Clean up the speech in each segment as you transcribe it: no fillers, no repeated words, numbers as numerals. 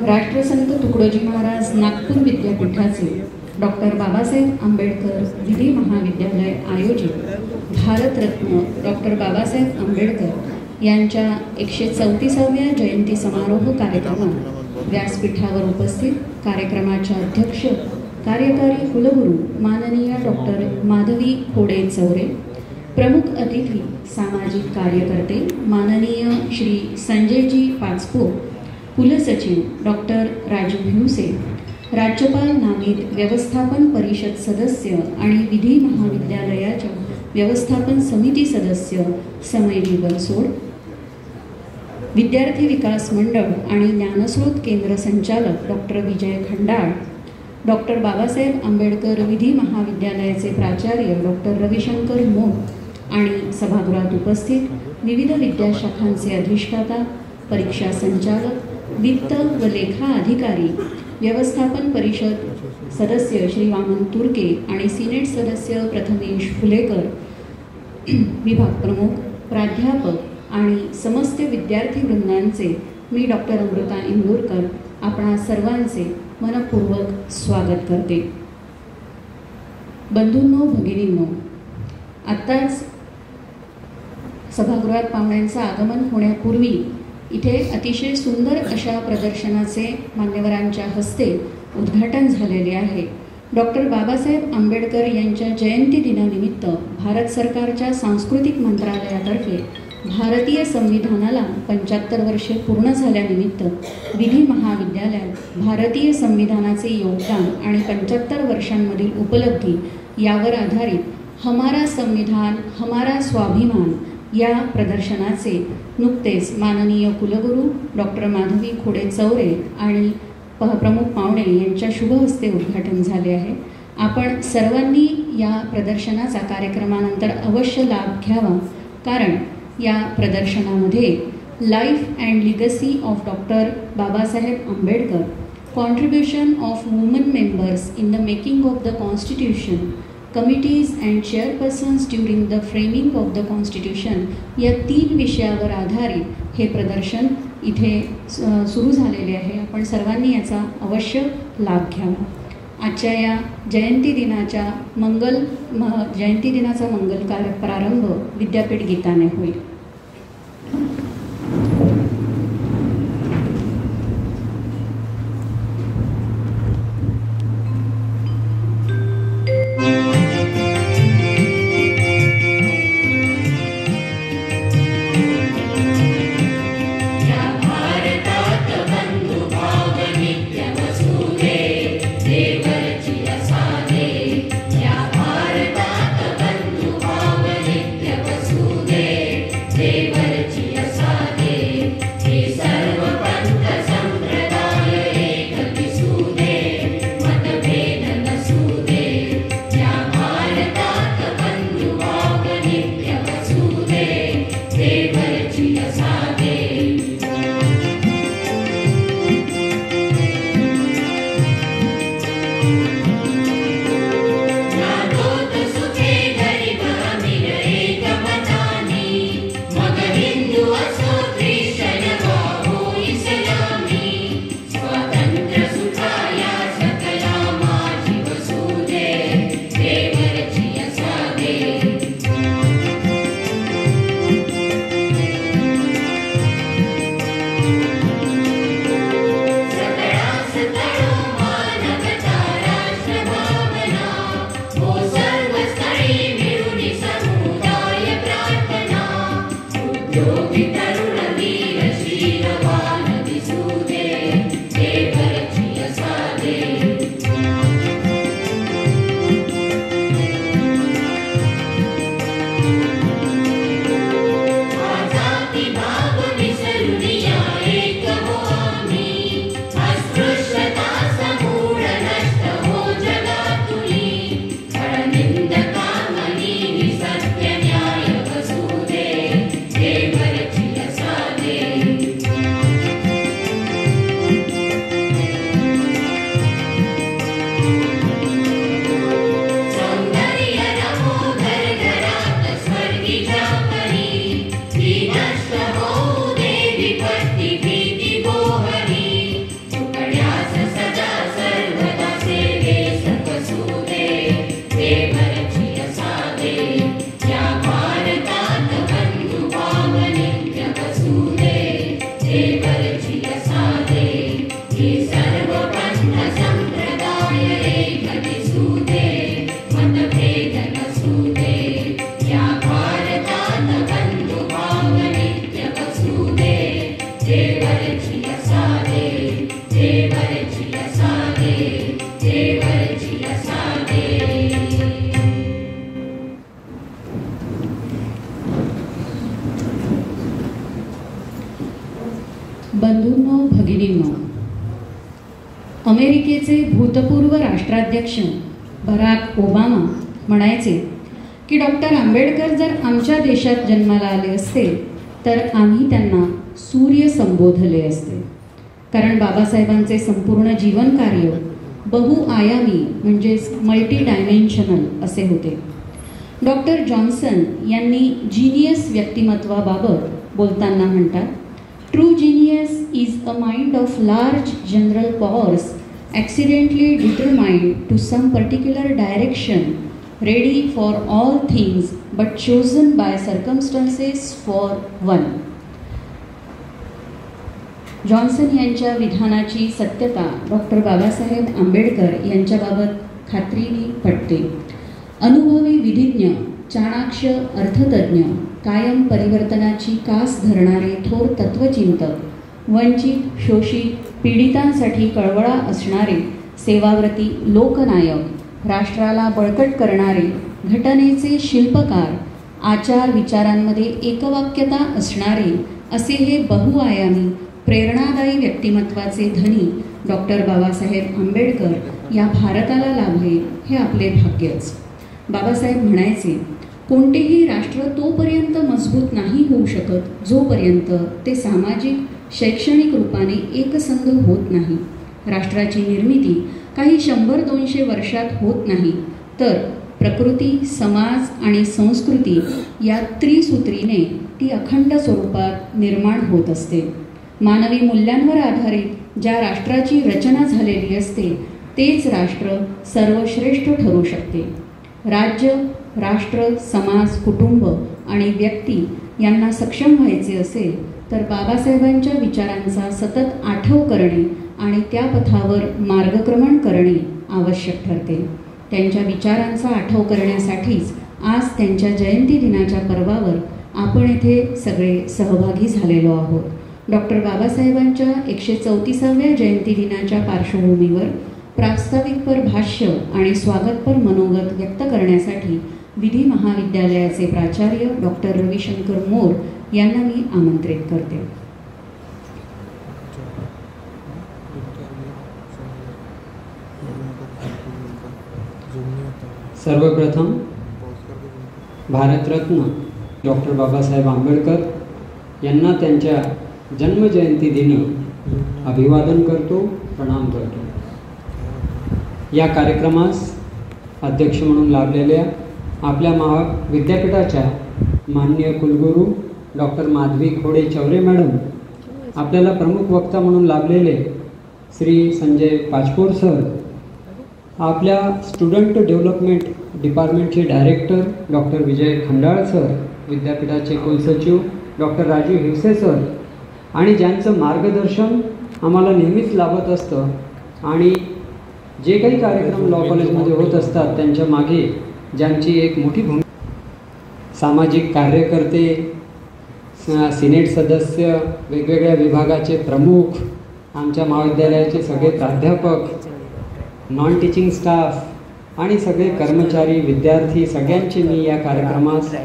राष्ट्रसंत तुकडोजी महाराज नागपूर विद्यापीठाचे डॉक्टर बाबासाहेब आंबेडकर विधी महाविद्यालय आयोजित भारतरत्न डॉक्टर बाबासाहेब आंबेडकर यांच्या 134व्या जयंती समारोह कार्यक्रमात व्यासपीठावर उपस्थित कार्यक्रमाच्या अध्यक्ष कार्यकारी कुलगुरू माननीय डॉक्टर माधवी खोडे चौरे, प्रमुख अतिथी सामाजिक कार्यकर्ते माननीय श्री संजयजी पाचपो, कुलसचिव डॉक्टर राजू भिवसे, राज्यपाल नामित व्यवस्थापन परिषद सदस्य आणि विधी महाविद्यालयाच्या व्यवस्थापन समिती सदस्य समयजी बनसोड, विद्यार्थी विकास मंडळ आणि ज्ञानस्रोत केंद्र संचालक डॉक्टर विजय खंडाळ, डॉक्टर बाबासाहेब आंबेडकर विधी महाविद्यालयाचे प्राचार्य डॉक्टर रविशंकर मोत आणि सभागृहात उपस्थित विविध विद्याशाखांचे अधिष्ठाता, परीक्षा संचालक, वित्त व लेखा अधिकारी, व्यवस्थापन परिषद सदस्य श्री वामन तुर्के आणि सिनेट सदस्य प्रथमेश फुलेकर, विभाग प्रमुख, प्राध्यापक आणि समस्त विद्यार्थी वृंदांचे मी डॉक्टर अमृता इंदोरकर आपणा सर्वांचे मनपूर्वक स्वागत करते. बंधूंनो, भगिनींनो, आत्ताच सभागृहात पाहुण्यांचं आगमन होण्यापूर्वी इथे अतिशय सुंदर अशा प्रदर्शनाचे मान्यवरांच्या हस्ते उद्घाटन झालेले आहे. डॉक्टर बाबासाहेब आंबेडकर यांच्या जयंती दिनानिमित्त भारत सरकारच्या सांस्कृतिक मंत्रालयातर्फे भारतीय संविधानाला 75 वर्षे पूर्ण झाल्यानिमित्त विधी महाविद्यालयात भारतीय संविधानाचे योगदान आणि 75 वर्षांमधील उपलब्धी यावर आधारित हमारा संविधान हमारा स्वाभिमान या प्रदर्शनाचे नुकतेच माननीय कुलगुरू डॉक्टर माधवी खोडे चौरे आणि प्रमुख पाहुणे यांच्या शुभ हस्ते उद्घाटन झाले आहे. आपण सर्वांनी या प्रदर्शनाचा कार्यक्रमानंतर अवश्य लाभ घ्यावा, कारण या प्रदर्शनामध्ये life and legacy of doctor Babasaheb Ambedkar, contribution of women members in the making of the constitution, committees and chairpersons during the framing of the constitution, या 3 विषयावर आधारित हे प्रदर्शन इथे सुरू झालेले आहे. आपण सर्वांनी याचा अवश्य लाभ घ्यावा. आजच्या या जयंती दिनाचा मंगल प्रारंभ विद्यापीठ गीताने होईल. बंधूंनो, भगिनींनो, अमेरिकेचे भूतपूर्व राष्ट्राध्यक्ष बराक ओबामा म्हणायचे की डॉक्टर आंबेडकर जर आमच्या देशात जन्माला आले असते तर आम्ही त्यांना सूर्य संबोधले असते, कारण बाबासाहेबांचे संपूर्ण जीवन कार्य बहुआयामी म्हणजेच मल्टी डायमेन्शनल असे होते. डॉक्टर जॉन्सन यांनी जीनियस व्यक्तिमत्वाबाबत बोलताना म्हणतात, true genius is a mind of large general powers accidentally determined to some particular direction, ready for all things but chosen by circumstances for one. Johnson यांच्या विधानाची सत्यता doctor Babasaheb Ambedkar यांच्याबाबत खात्रीने पटते. अनुभवी विधिज्ञ, चाणाक्ष अर्थतज्ञ, कायम परिवर्तनाची कास धरणारे थोर तत्वचिंतक, वंचित, शोषित, पीडितांसाठी कळवळा असणारे सेवाव्रती लोकनायक, राष्ट्राला बळकट करणारे घटनेचे शिल्पकार, आचार विचारांमध्ये एकवाक्यता असणारे असे हे बहुआयामी प्रेरणादायी व्यक्तिमत्वाचे धनी डॉक्टर बाबासाहेब आंबेडकर या भारताला लाभले हे आपले भाग्यच. बाबासाहेब म्हणायचे, कोणतेही राष्ट्र तोपर्यंत मजबूत नाही होऊ शकत जोपर्यंत ते सामाजिक शैक्षणिक रूपाने एकसंध होत नाही. राष्ट्राची निर्मिती काही 100-200 वर्षात होत नाही, तर प्रकृती, समाज आणि संस्कृती या त्रिसूत्रीने ती अखंड स्वरूपात निर्माण होत असते. मानवी मूल्यांवर आधारित ज्या राष्ट्राची रचना झालेली असते तेच राष्ट्र सर्वश्रेष्ठ ठरू शकते. राज्य, राष्ट्र, समाज, कुटुंब आणि व्यक्ती यांना सक्षम व्हायचे असेल तर बाबासाहेबांच्या विचारांचा सतत आठव करणे आणि त्या पथावर मार्गक्रमण करणे आवश्यक ठरते. त्यांच्या विचारांचा आठव करण्यासाठीच आज त्यांच्या जयंती दिनाच्या पर्वावर आपण येथे सगळे सहभागी झालेलो आहोत. डॉक्टर बाबासाहेबांच्या 134व्या जयंती दिनाच्या पार्श्वभूमीवर प्रास्ताविकपर भाष्य आणि स्वागतपर मनोगत व्यक्त करण्यासाठी विधी महाविद्यालयाचे प्राचार्य डॉक्टर रविशंकर मोर यांना मी आमंत्रित करते. सर्वप्रथम भारतरत्न डॉक्टर बाबासाहेब आंबेडकर यांना त्यांच्या जन्मजयंती दिनी अभिवादन करतो, प्रणाम करतो. या कार्यक्रमास अध्यक्ष म्हणून लाभलेल्या आपल्या विद्यापीठाच्या माननीय कुलगुरू डॉक्टर माधवी खोडे चौरे मॅडम, आपल्याला प्रमुख वक्ता म्हणून लाभलेले श्री संजय पाचपोर सर, आपल्या स्टुडंट डेव्हलपमेंट डिपार्टमेंटचे डायरेक्टर डॉक्टर विजय खंडाळ सर, विद्यापीठाचे कुलसचिव डॉक्टर राजीव हिवसे सर, आणि ज्यांचं मार्गदर्शन आम्हाला नेहमीच लाभत असतं आणि जे काही कार्यक्रम लॉ कॉलेजमध्ये होत असतात त्यांच्या मागे ज्यांची एक मोठी भूमिका, सामाजिक कार्यकर्ते, सिनेट सदस्य, वेगवेगळ्या विभागाचे प्रमुख, आमच्या महाविद्यालयाचे सगळे प्राध्यापक, नॉन टीचिंग स्टाफ आणि सगळे कर्मचारी, विद्यार्थी, सगळ्यांचे मी या कार्यक्रमास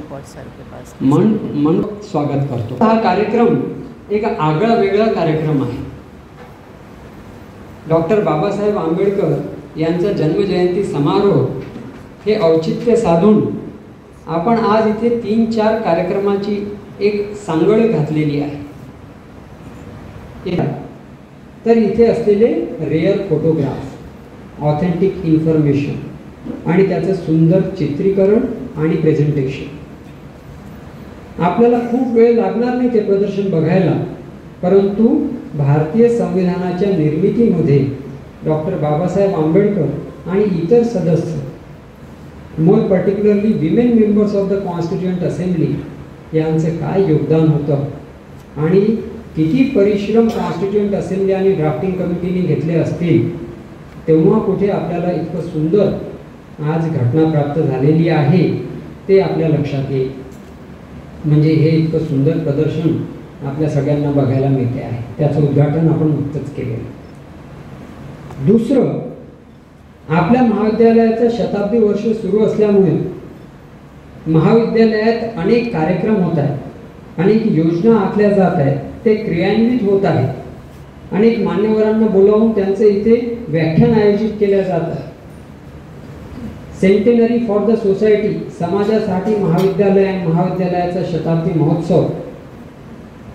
मन स्वागत करतो. हा कार्यक्रम एक आगळा वेगळा कार्यक्रम आहे. डॉक्टर बाबासाहेब आंबेडकर यांचा जन्मजयंती समारोह हे औचित्य साधून आपण आज इथे 3-4 कार्यक्रमाची एक सांगड घातलेली आहे. तर इथे असलेले रेअर फोटोग्राफ, ऑथेंटिक इन्फॉर्मेशन आणि त्याचं सुंदर चित्रीकरण आणि प्रेझेंटेशन, आपल्याला खूप वेळ लागणार नाही ते प्रदर्शन बघायला, परंतु भारतीय संविधानाच्या निर्मितीमध्ये डॉक्टर बाबासाहेब आंबेडकर आणि इतर सदस्य, more particularly women members of the constituent assembly यांचं काय योगदान होतं आणि किती परिश्रम कॉन्स्टिट्युएंट असेंब्ली आणि ड्राफ्टिंग कमिटीने घेतले असतील, तेव्हा कुठे आपल्याला इतकं सुंदर आज घटना प्राप्त झालेली आहे ते आपल्या लक्षात येईल. म्हणजे हे इतकं सुंदर प्रदर्शन आपल्या सगळ्यांना बघायला मिळते आहे. त्याचं उद्घाटन आपण नुकतंच केलेलं. दुसरं, आपल्या महाविद्यालयाचं शताब्दी वर्ष सुरू असल्यामुळे महाविद्यालयात अनेक कार्यक्रम होत आहेत, अनेक योजना आखल्या जात आहेत, ते क्रियान्वित होत आहेत. अनेक मान्यवरांना बोलावून त्यांचे इथे व्याख्यान आयोजित केल्या जातात. सेंटेनरी फॉर द सोसायटी, समाजासाठी महाविद्यालय, महाविद्यालयाचा शताब्दी महोत्सव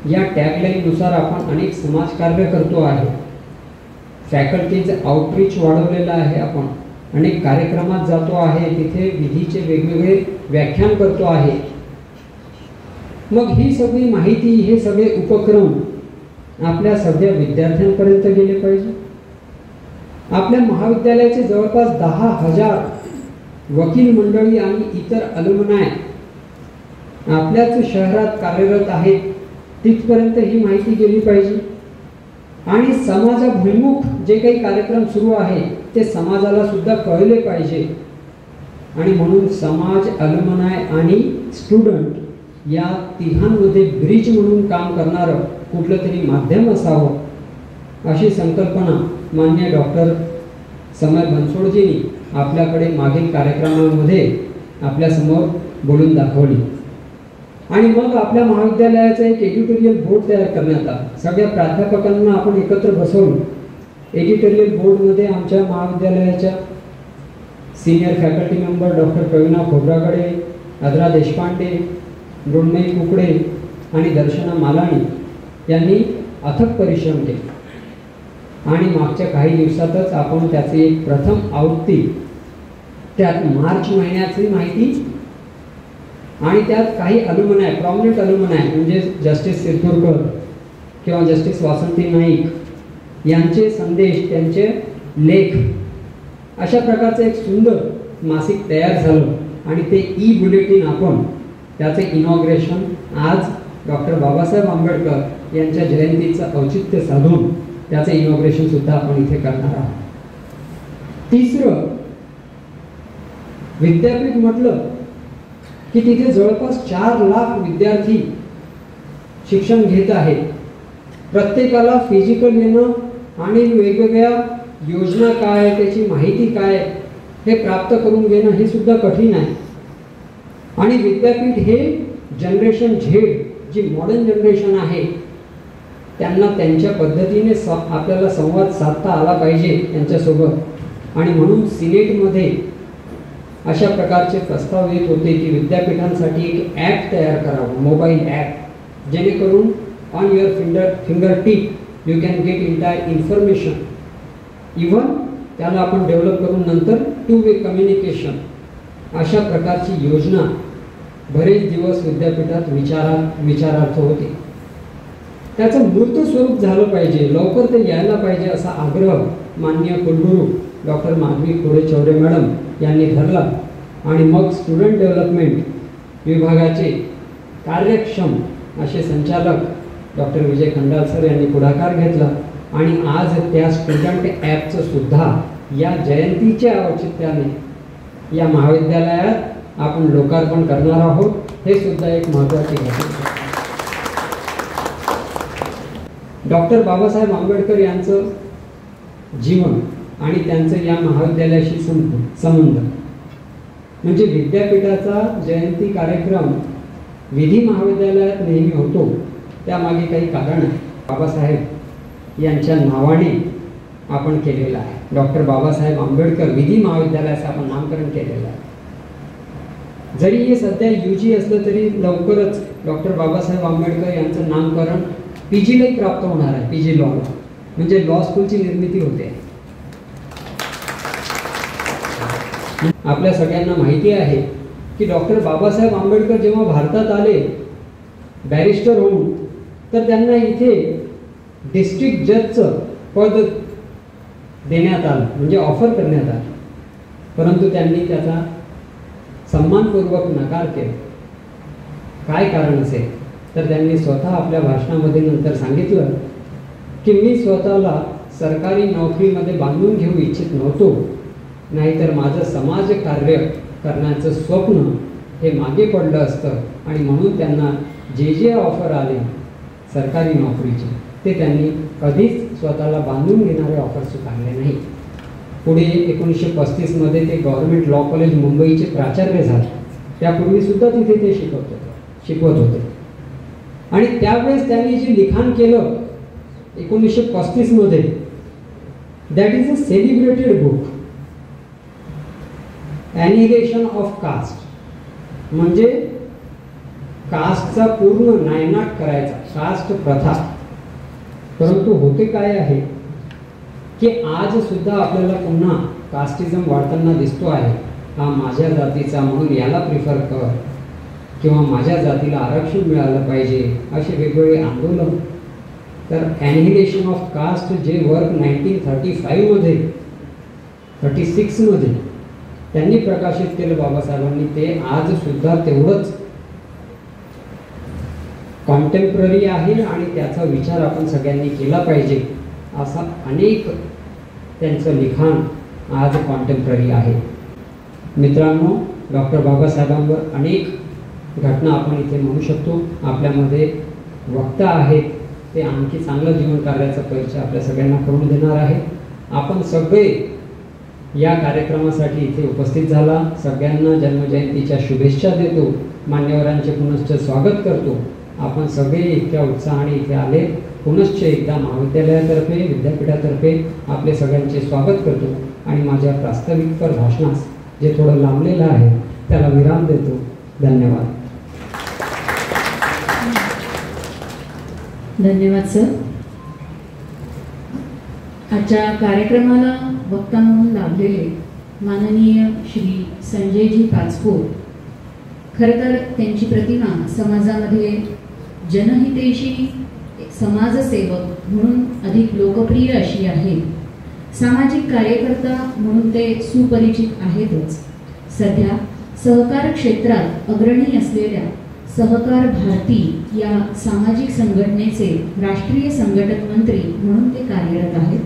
या टॅगलाईननुसार आपण अनेक समाजकार्य करतो आहे. फॅकल्टीचं आउटरीच वाढवलेलं आहे. आपण अनेक कार्यक्रमात जातो आहे, तिथे विधीचे वेगवेगळे व्याख्यान करतो आहे. मग ही सगळी माहिती, हे सगळे उपक्रम आपल्या सगळ्या विद्यार्थ्यांपर्यंत गेले पाहिजे. आपल्या महाविद्यालयाचे जवळपास 10,000 वकील मंडळी आणि इतर अलुमनाय आपल्याच शहरात कार्यरत आहेत, तिथपर्यंत ही माहिती गेली पाहिजे. आणि समाजाभिमुख जे काही कार्यक्रम सुरू आहे ते समाजाला सुद्धा कळले पाहिजे. आणि म्हणून समाज, अलुमनाय आणि स्टुडंट या तिघांमध्ये ब्रिज म्हणून काम करणारं कुठलं तरी माध्यम असावं, अशी संकल्पना मान्य डॉक्टर समय बनसोडजींनी आपल्याकडे मागील कार्यक्रमामध्ये आपल्यासमोर बोलून दाखवली. आणि मग आपल्या महाविद्यालयाचा एक एडिटोरियल बोर्ड तयार करण्यात आला. सगळ्या प्राध्यापकांना आपण एकत्र बसवून एडिटोरियल बोर्डमध्ये आमच्या महाविद्यालयाच्या सिनियर फॅकल्टी मेंबर डॉक्टर प्रवीणा खोब्रागडे, अद्रा देशपांडे, मृण्मयी कुकडे आणि दर्शना मालाणी यांनी अथक परिश्रम केले आणि मागच्या काही दिवसातच आपण त्याची एक प्रथम आवृत्ती, त्यात मार्च महिन्याची माहिती आणि त्यात काही अलुमनाय, प्रॉमिनंट अलुमनाय म्हणजे जस्टिस सिरपुरकर किंवा जस्टिस वासंती नाईक यांचे संदेश, त्यांचे लेख, अशा प्रकारचं एक सुंदर मासिक तयार झालं आणि ते ई बुलेटिन आपण त्याचे इनॉग्रेशन आज डॉक्टर बाबासाहेब आंबेडकर यांच्या जयंतीचं औचित्य साधून त्याचे इनॉग्रेशन सुद्धा आपण इथे करणार आहोत। तिसरं, विद्यापीठ म्हटलं की तिथे जवळपास 4 लाख विद्यार्थी शिक्षण घेत आहेत। प्रत्येकाला फिजिकल येणं आणि वेगवेगळ्या योजना काय, त्याची माहिती काय हे प्राप्त करून घेणं हे सुद्धा कठीण आहे आणि विद्यापीठ हे जनरेशन झेड, जी मॉडर्न जनरेशन आहे, त्यांना त्यांच्या पद्धतीने आपल्याला संवाद साधता आला पाहिजे त्यांच्यासोबत आणि म्हणून सिनेटमध्ये अशा प्रकारचे प्रस्ताव येत होते की विद्यापीठांसाठी एक ॲप तयार करावं, मोबाईल ॲप, जेणेकरून on your finger tip you can get entire information, even त्याला आपण डेव्हलप करून नंतर 2 वे कम्युनिकेशन, अशा प्रकारची योजना बरेच दिवस विद्यापीठात विचारार्थ होते। त्याचं मूर्त स्वरूप झालं पाहिजे, लवकर ते यायला पाहिजे असा आग्रह माननीय कुलगुरू डॉक्टर माधवी खोडे चौरे मॅडम यांनी धरला आणि मग स्टुडंट डेव्हलपमेंट विभागाचे कार्यक्षम असे संचालक डॉक्टर विजय खंडाल सर यांनी पुढाकार घेतला आणि आज त्या स्टुडंट ॲपचं सुद्धा या जयंतीच्या औचित्याने या महाविद्यालयात आपण लोकार्पण करणार आहोत। हे सुद्धा एक महत्त्वाची घटना। डॉक्टर बाबासाहेब आंबेडकर यांचं जीवन आणि त्यांचं या महाविद्यालयाशी संबंध म्हणजे विद्यापीठाचा जयंती कार्यक्रम विधी महाविद्यालयात नेहमी होतो, त्यामागे काही कारण आहे। बाबासाहेब यांच्या नावाने आपण केलेलं आहे, डॉक्टर बाबासाहेब आंबेडकर विधी महाविद्यालयाचं आपण नामकरण केलेलं आहे। जरी हे सध्या UG असलं तरी लवकरच डॉक्टर बाबासाहेब आंबेडकर यांचं नामकरण PGलाही प्राप्त होणार आहे। PG लॉ म्हणजे लॉ स्कूलची निर्मिती होते। आपल्या सगळ्यांना माहिती आहे की डॉक्टर बाबासाहेब आंबेडकर जेव्हा भारतात आले बॅरिस्टर होऊन, तर त्यांना इथे डिस्ट्रिक्ट जजचं पद देण्यात आलं, म्हणजे ऑफर करण्यात आलं, परंतु त्यांनी त्याचा सन्मानपूर्वक नकार केला। काय कारण असेल तर त्यांनी स्वतः आपल्या भाषणामध्ये नंतर सांगितलं की मी स्वतःला सरकारी नोकरीमध्ये बांधून घेऊ इच्छित नव्हतो, नाहीतर माझं समाज कार्य करण्याचं स्वप्न हे मागे पडलं असतं आणि म्हणून त्यांना जे ऑफर आले सरकारी नोकरीचे ते त्यांनी कधीच स्वतःला बांधून घेणारे ऑफर स्वीकारले नाही। पुढे 1935 ते गव्हर्नमेंट लॉ कॉलेज मुंबईचे प्राचार्य झाले। त्यापूर्वी सुद्धा तिथे ते शिकवत होते आणि त्यावेळेस त्यांनी जे लिखाण केलं 1935 that is a celebrated book, annihilation of caste, म्हणजे कास्टचा पूर्ण नायनाट करायचा, कास्ट प्रथा। परंतु होते काय आहे की आज सुद्धा आपल्याला पुन्हा कास्टिझम वाढताना दिसतो आहे। हा माझ्या जातीचा म्हणून याला प्रिफर कर किंवा माझ्या जातीला आरक्षण मिळालं पाहिजे, असे वेगवेगळे आंदोलन। तर ॲनिहिलेशन ऑफ कास्ट जे वर्क 1935 36 त्यांनी प्रकाशित केलं बाबासाहेबांनी, ते आज सुद्धा तेवढंच कॉन्टेम्पररी आहे आणि त्याचा विचार आपण सगळ्यांनी केला पाहिजे। असा अनेक त्यांचं लिखाण आज कॉन्टेम्पररी आहे। मित्रांनो, डॉक्टर बाबासाहेबांवर अनेक घटना आपण इथे म्हणू शकतो। आपल्यामध्ये वक्ता आहेत, ते आणखी चांगलं जीवन कार्याचा परिचय आपल्या सगळ्यांना करून देणार आहे। आपण सगळे या कार्यक्रमासाठी इथे उपस्थित झाला, सगळ्यांना जन्मजयंतीच्या शुभेच्छा देतो, मान्यवरांचे पुनश्च स्वागत करतो। आपण सगळे इतक्या उत्साहाने इथे आले, पुनश्च एकदा महाविद्यालयातर्फे विद्यापीठातर्फे आपले सगळ्यांचे स्वागत करतो आणि माझ्या प्रास्ताविकपर भाषणास जे थोडं लांबलेलं आहे त्याला विराम देतो। धन्यवाद. धन्यवाद सर. आजच्या कार्यक्रमाला वक्ता म्हणून लाभलेले माननीय श्री संजयजी पाचपोर, खरं तर त्यांची प्रतिमा समाजामध्ये जनहितेशी समाजसेवक म्हणून अधिक लोकप्रिय अशी आहे. सामाजिक कार्यकर्ता म्हणून ते सुपरिचित आहेतच. सध्या सहकार क्षेत्रात अग्रणी असलेल्या सहकार भारती या सामाजिक संघटनेचे राष्ट्रीय संघटक मंत्री म्हणून ते कार्यरत आहेत.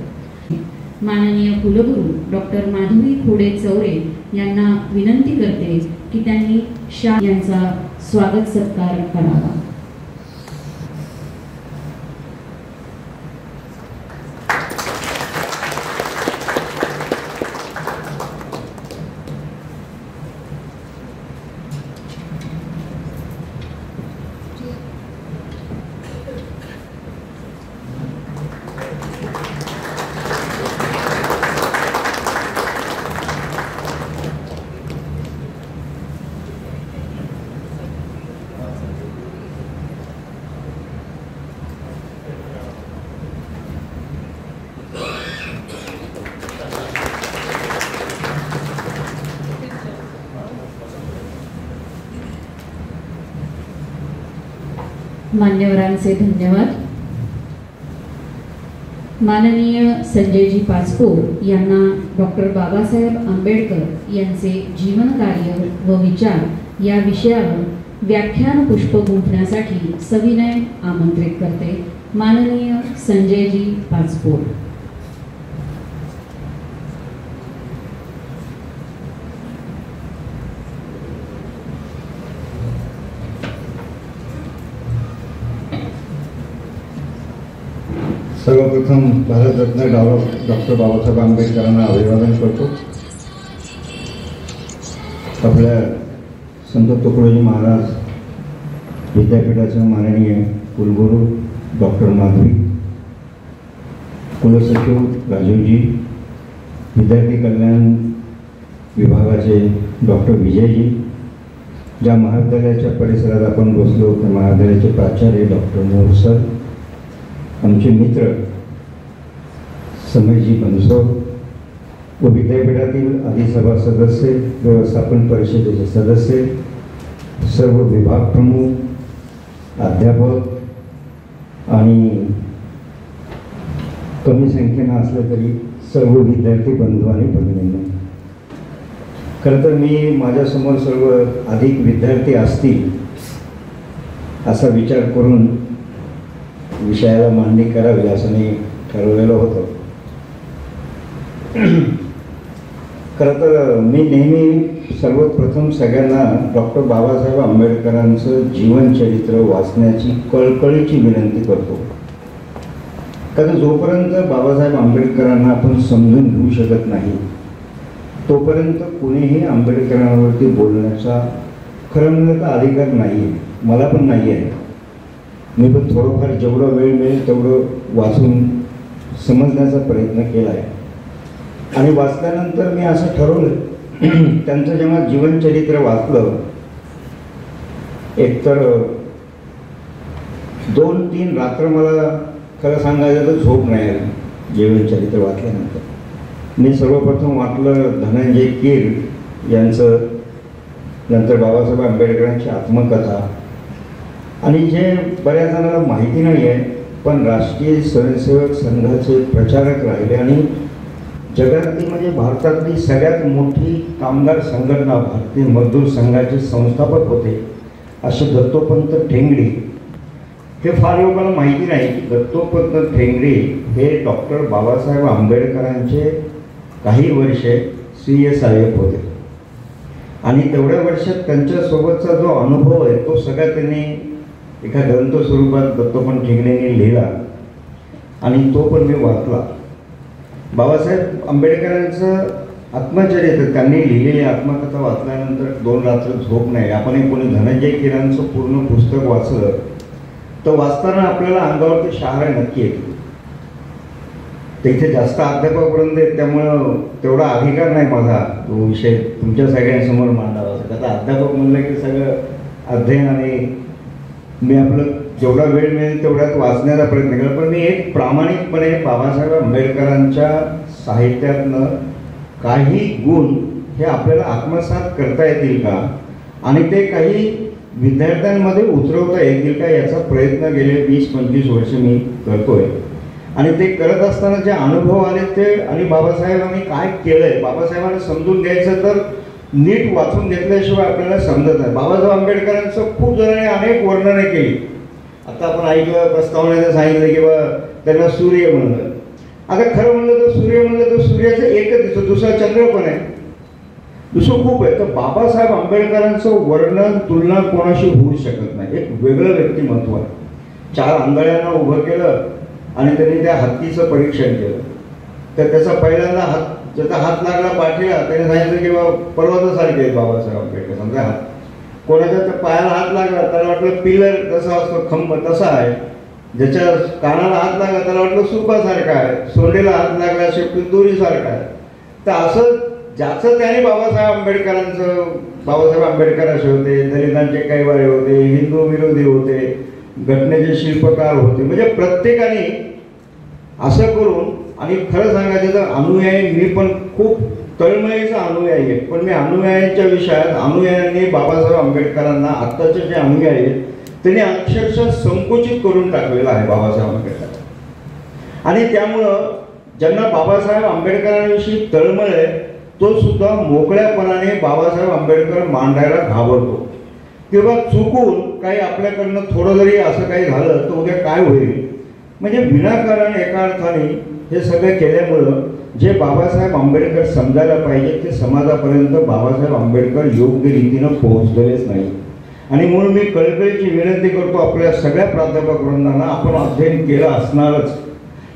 माननीय कुलगुरू डॉक्टर माधुरी खोडे चौरे यांना विनंती करते की त्यांनी शाह यांचा स्वागत सत्कार करावा. मान्यवरांचे धन्यवाद. माननीय संजयजी पाचपोर यांना डॉक्टर बाबासाहेब आंबेडकर यांचे जीवन कार्य व विचार या विषयावर व्याख्यान पुष्प गुंफण्यासाठी सविनय आमंत्रित करते. माननीय संजयजी पाचपोर. सर्वप्रथम भारतरत्न डॉक्टर बाबासाहेब आंबेडकरांना अभिवादन करतो. आपल्या संत तुकडोजी महाराज विद्यापीठाचे माननीय कुलगुरू डॉक्टर माधुरी, कुलसचिव राजीवजी, विद्यार्थी कल्याण विभागाचे डॉक्टर विजयजी, ज्या महाविद्यालयाच्या परिसरात आपण बसलो त्या महाविद्यालयाचे प्राचार्य डॉक्टर मोर सर, आमचे मित्र समयजी बनसोड व विद्यापीठातील अधिसभा सदस्य, व्यवस्थापन परिषदेचे सदस्य, सर्व विभाग प्रमुख, अध्यापक आणि कमी संख्येनं असलं तरी सर्व विद्यार्थी बंधू आणि भगिनींनो, खरं तर मी माझ्यासमोर सर्व अधिक विद्यार्थी असतील असा विचार करून विषयाला मांडणी करावी असं मी ठरवलेलं होतं. खरं तर मी नेहमी सर्वप्रथम सगळ्यांना डॉक्टर बाबासाहेब आंबेडकरांचं जीवनचरित्र वाचण्याची कळकळीची विनंती करतो. कारण जोपर्यंत बाबासाहेब आंबेडकरांना आपण समजून घेऊ शकत नाही तोपर्यंत कुणीही आंबेडकरांवरती बोलण्याचा खरं म्हणजे अधिकार नाही आहे. मला पण नाही आहे. मी पण थोडंफार जेवढं वेळ मिळेल तेवढं वाचून समजण्याचा प्रयत्न केला आहे. आणि वाचल्यानंतर मी असं ठरवलं, त्यांचं जेव्हा जीवनचरित्र वाचलं, एकतर 2-3 रात्र मला खरं सांगायचं तर झोप नाही आली जीवनचरित्र वाचल्यानंतर. मी सर्वप्रथम वाचलं धनंजय कीर यांचं, नंतर बाबासाहेब आंबेडकरांची आत्मकथा, आणि जे बऱ्याच जणांना माहिती नाही आहे पण राष्ट्रीय स्वयंसेवक संघाचे प्रचारक राहिले आणि जगातली म्हणजे भारतातली सगळ्यात मोठी कामगार संघटना भारतीय मजदूर संघाचे संस्थापक होते असे दत्तोपंत ठेंगडी. हे फार लोकांना माहिती नाही की दत्तोपंत ठेंगडी हे डॉक्टर बाबासाहेब आंबेडकरांचे काही वर्षे CA साहेब होते आणि तेवढ्या वर्षात त्यांच्यासोबतचा जो अनुभव आहे तो सगळा त्यांनी एका ग्रंथ स्वरूपात दत्तोपंत ठेंगडेंनी लिहिला आणि तो पण मी वाचला. बाबासाहेब आंबेडकरांचं आत्मचरित्र त्यांनी लिहिलेली आत्मकथा वाचल्यानंतर 2 रात्र झोप नाही. आपण कोणी धनंजय कीरांचं पूर्ण पुस्तक वाचलं तर वाचताना आपल्याला अंगावरती शहारा नक्की येते. तिथे जास्त अध्यापकापर्यंत त्यामुळं तेवढा अधिकार नाही माझा तो विषय तुमच्या सगळ्यांसमोर मांडावा. असतात. आता अध्यापक म्हणलं की सगळं अध्ययन आणि मी आपलं जेवढा वेळ मिळेल तेवढ्यात वाचण्याचा प्रयत्न केला, पण मी एक प्रामाणिकपणे बाबासाहेब आंबेडकरांच्या साहित्यातनं काही गुण हे आपल्याला आत्मसात करता येतील का आणि ते काही विद्यार्थ्यांमध्ये उतरवता येतील का याचा प्रयत्न गेले 20-25 वर्ष मी करतोय. आणि ते करत असताना जे अनुभव आले ते, आणि बाबासाहेबांनी काय केलंय, बाबासाहेबांना समजून घ्यायचं तर नीट वाचून घेतल्याशिवाय आपल्याला समजत नाही. बाबासाहेब आंबेडकरांचं खूप जणांनी अनेक वर्णने केली. आता आपण ऐकलं, प्रस्तावनेने सांगितलं की बा त्यांना सूर्य म्हणलं. आता खरं म्हणलं तर सूर्य म्हणलं तर सूर्याचं एकच दिसतो, दुसरा चंद्र पण आहे, दुसरं खूप आहे. तर बाबासाहेब आंबेडकरांचं वर्णन तुलना कोणाशी होऊ शकत नाही. एक वेगळं व्यक्तिमत्व आहे. 4 आंधळ्यांना उभं केलं आणि त्यांनी त्या हत्तीचं परीक्षण केलं. तर त्याचा पहिल्यांदा ज्याचा हात लागला पाठीला, त्याने सांगितलं की बाबा पर्वतासारखे आहेत बाबासाहेब आंबेडकर. समजा हात कोणाच्या त्या पायाला हात लागला त्याला वाटलं पिलर जसा असतो खंब तसा आहे, ज्याच्या कानाला हात लागला त्याला वाटलं सुपासारखा आहे, सोंडेला हात लागला शेपटी दोरीसारखा आहे. तर असं ज्याचं त्याने बाबासाहेब आंबेडकर असे होते, दलितांचे कैवारे होते, हिंदू विरोधी होते, घटनेचे शिल्पकार होते. म्हणजे प्रत्येकाने असं करून, आणि खरं सांगायचं तर अनुयायी, मी पण खूप तळमळीचा अनुयायी आहे, पण मी अनुयायांच्या विषयात अनुयायांनी बाबासाहेब आंबेडकरांना, आत्ताचे जे अनुयायी आहेत त्यांनी अक्षरशः संकुचित करून टाकलेलं आहे बाबासाहेब आंबेडकर. आणि त्यामुळं ज्यांना बाबासाहेब आंबेडकरांविषयी तळमळ आहे तो सुद्धा मोकळ्यापणाने बाबासाहेब आंबेडकर मांडायला घाबरतो. किंवा चुकून काही आपल्याकडनं थोडं जरी असं काही झालं तर उद्या काय होईल. म्हणजे विनाकारण एका अर्थाने हे सगळं केल्यामुळं जे बाबासाहेब आंबेडकर समजायला पाहिजे ते समाजापर्यंत बाबासाहेब आंबेडकर योग्य रीतीनं पोहोचलेच नाही. आणि म्हणून मी कळकळीची विनंती करतो आपल्या सगळ्या प्राध्यापक वृंदांना, आपण अध्ययन केलं असणारच,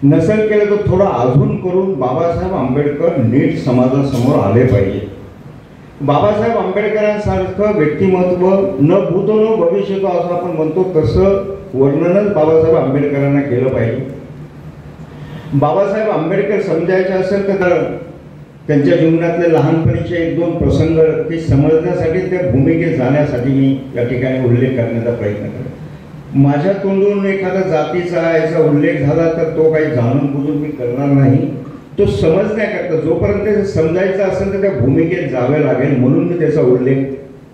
नसेल केलं तर थोडं अजून करून बाबासाहेब आंबेडकर नीट समाजासमोर आले पाहिजे. बाबासाहेब आंबेडकरांसारखं व्यक्तिमत्व न भूतो न भविष्यतो असं आपण म्हणतो तसं वर्णनच बाबासाहेब आंबेडकरांना केलं पाहिजे. बाबासाहेब आंबेडकर समजायचे असेल तर त्यांच्या जीवनातले लहानपणीचे 1-2 प्रसंग ते समजण्यासाठी, त्या भूमिकेत जाण्यासाठी मी या ठिकाणी उल्लेख करण्याचा प्रयत्न करतो. माझ्या तोंडून एखादा जातीचा याचा उल्लेख झाला तर तो काही जाणून बुजून मी करणार नाही. तो समजण्याकरता, जोपर्यंत ते समजायचं असेल तर त्या भूमिकेत जावे लागेल, म्हणून मी त्याचा उल्लेख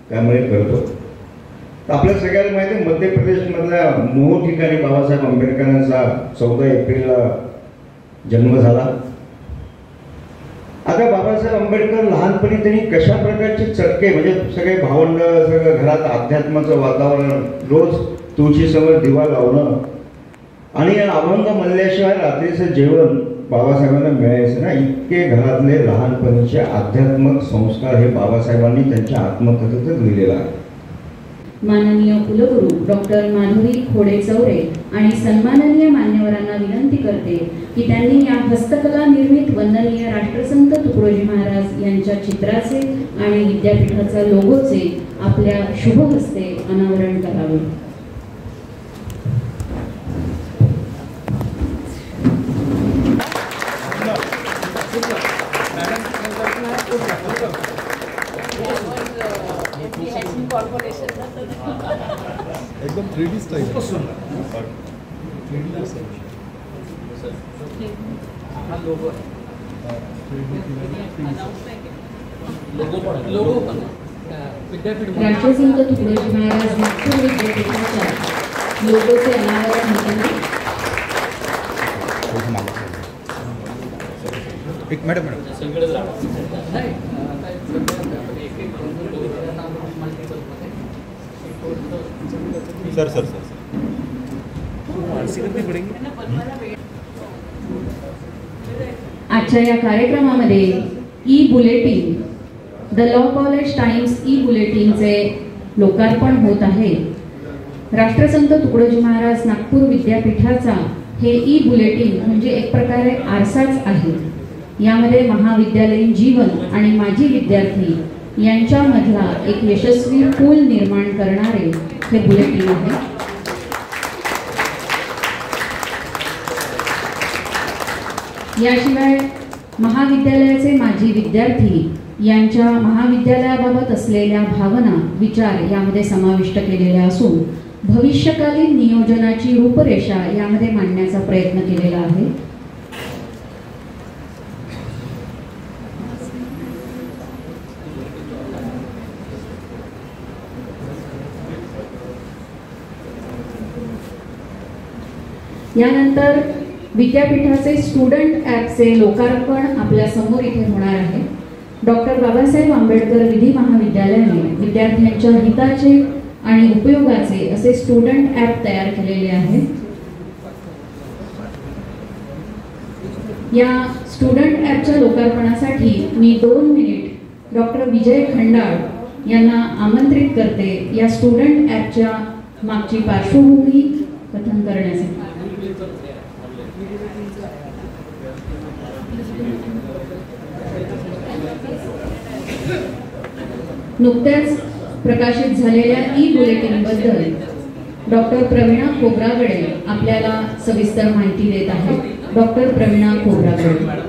त्यामुळे करतो. आपल्या सगळ्यांना माहिती आहे मध्य प्रदेशमधल्या मोह ठिकाणी बाबासाहेब आंबेडकरांचा 14 एप्रिलला जन्म झाला. आता बाबासाहेब आंबेडकर लहानपणी त्यांनी कशा प्रकारचे चटके, म्हणजे सगळे भावंड, सगळं घरात अध्यात्माचं वातावरण, रोज तुळशीसमोर दिवा लावणं आणि अभंग म्हणल्याशिवाय रात्रीचं जेवण बाबासाहेबांना मिळायचं ना, इतके घरातले लहानपणीचे आध्यात्मिक संस्कार हे बाबासाहेबांनी त्यांच्या आत्मकथेतच लिहिलेलं आहे. माननीय कुलगुरू डॉक्टर माधुरी खोडे चौरे आणि सन्माननीय मान्यवरांना विनंती करते की त्यांनी या हस्तकला निर्मित वंदनीय राष्ट्रसंत तुकडोजी महाराज यांच्या चित्राचे आणि विद्यापीठाचा लोगोचे आपल्या शुभ हस्ते अनावरण करावे. एकदम 3D स्टाईल. राष्ट्रसंत तुकडोजी महाराज नागपूर विद्यापीठाच्या लोगोचे अनावरण होते. एक मॅडम सर सर सर आजच्या या कार्यक्रमामध्ये e bulletin, the law college times e बुलेटिनचे लोकार्पण होत आहे. राष्ट्रसंत तुकडोजी महाराज नागपूर विद्यापीठाचा हे ई बुलेटिन म्हणजे एक प्रकारे आरसाच आहे. यामध्ये महाविद्यालयीन जीवन आणि माजी विद्यार्थी यांच्यामधला एक यशस्वी पूल निर्माण करणारे हे बुलेटिन आहे. याशिवाय महाविद्यालयाचे माजी विद्यार्थी यांच्या महाविद्यालयाबाबत असलेल्या भावना, विचार यामध्ये समाविष्ट केलेल्या असून भविष्यकालीन नियोजनाची रूपरेषा यामध्ये मांडण्याचा प्रयत्न केलेला आहे. यानंतर विद्यापीठाचे स्टुडंट ॲपचे लोकार्पण आपल्या समोर इथे होणार आहे. डॉक्टर बाबासाहेब आंबेडकर विधी महाविद्यालयाने विद्यार्थ्यांच्या हिताचे आणि उपयोगाचे असे स्टुडंट ॲप तयार केलेले आहे. या स्टुडंट ॲपच्या लोकार्पणासाठी मी 2 मिनिट डॉक्टर विजय खंडाळ यांना आमंत्रित करते या स्टुडंट ॲपच्या मागची पार्श्वभूमी कथन करण्यासाठी. नुकत्याच प्रकाशित झालेल्या ई-बुलेटिन बद्दल डॉक्टर प्रवीणा खोब्रागडे आपल्याला सविस्तर माहिती देत आहेत. डॉक्टर प्रवीणा खोब्रागडे.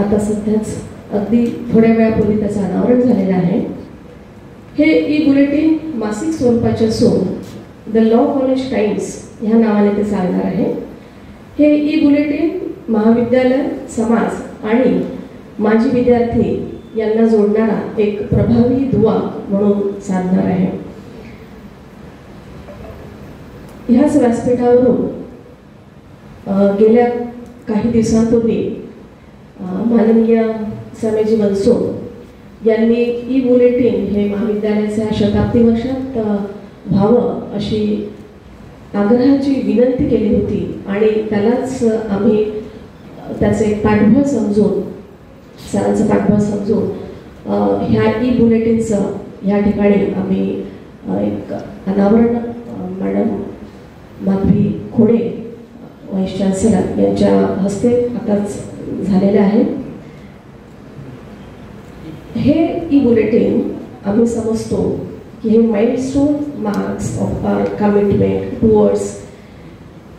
आता सध्याच अगदी थोड्या वेळापूर्वी त्याचं अनावरण झालेलं आहे. हे ई-बुलेटिन मासिक स्वरूपाचे असून द लॉ कॉलेज टाइम्स ह्या नावाने ते चालणार आहे. हे ई-बुलेटिन महाविद्यालय, समाज आणि माजी विद्यार्थी यांना जोडणारा एक प्रभावी दुवा म्हणून साधणार आहे. ह्याच व्यासपीठावरून गेल्या काही दिवसांपूर्वी माननीय समेजी मनसूर यांनी ई-बुलेटिन हे महाविद्यालयाच्या शताब्दी वर्षात व्हावं अशी आग्रहाची विनंती केली होती आणि त्यालाच आम्ही त्याचे पाठबळ समजून, सरांचं पाठबळ समजून ह्या ई-बुलेटिनचं ह्या ठिकाणी आम्ही एक अनावरण madam Madhavi Khode vice chancellor यांच्या हस्ते आताच झालेले आहे. हे ई-बुलेटिन आम्ही समजतो की हे milestone marks of our commitment towards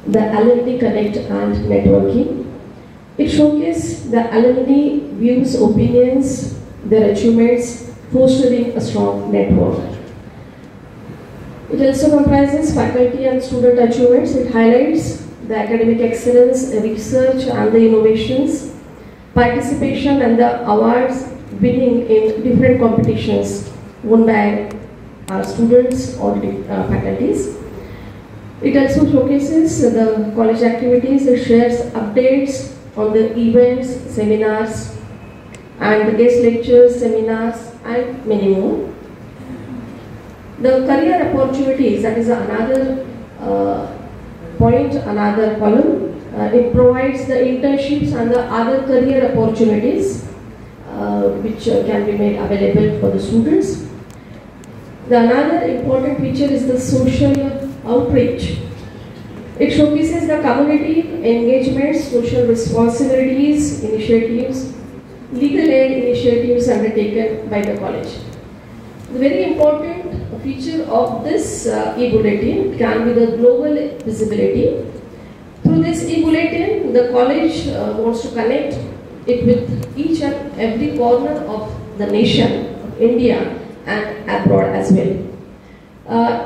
the alumni connect and networking. It showcases the alumni views, opinions, their achievements, fostering a strong network. It also comprises faculty and student achievements. It highlights the academic excellence, research and the innovations, participation and the awards winning in different competitions won by our students or faculties. It also showcases the college activities. It shares updates on the events, seminars and guest lectures, seminars and many more. The career opportunities, that is another point, another column. It provides the internships and the other career opportunities which can be made available for the students. The another important feature is the social outreach. It showcases the community engagements, social responsibilities, initiatives, legal aid initiatives undertaken by the college. The very important feature of this e-bulletin can be the global visibility. Through this e-bulletin, the college wants to connect it with each and every corner of the nation, of India and abroad as well.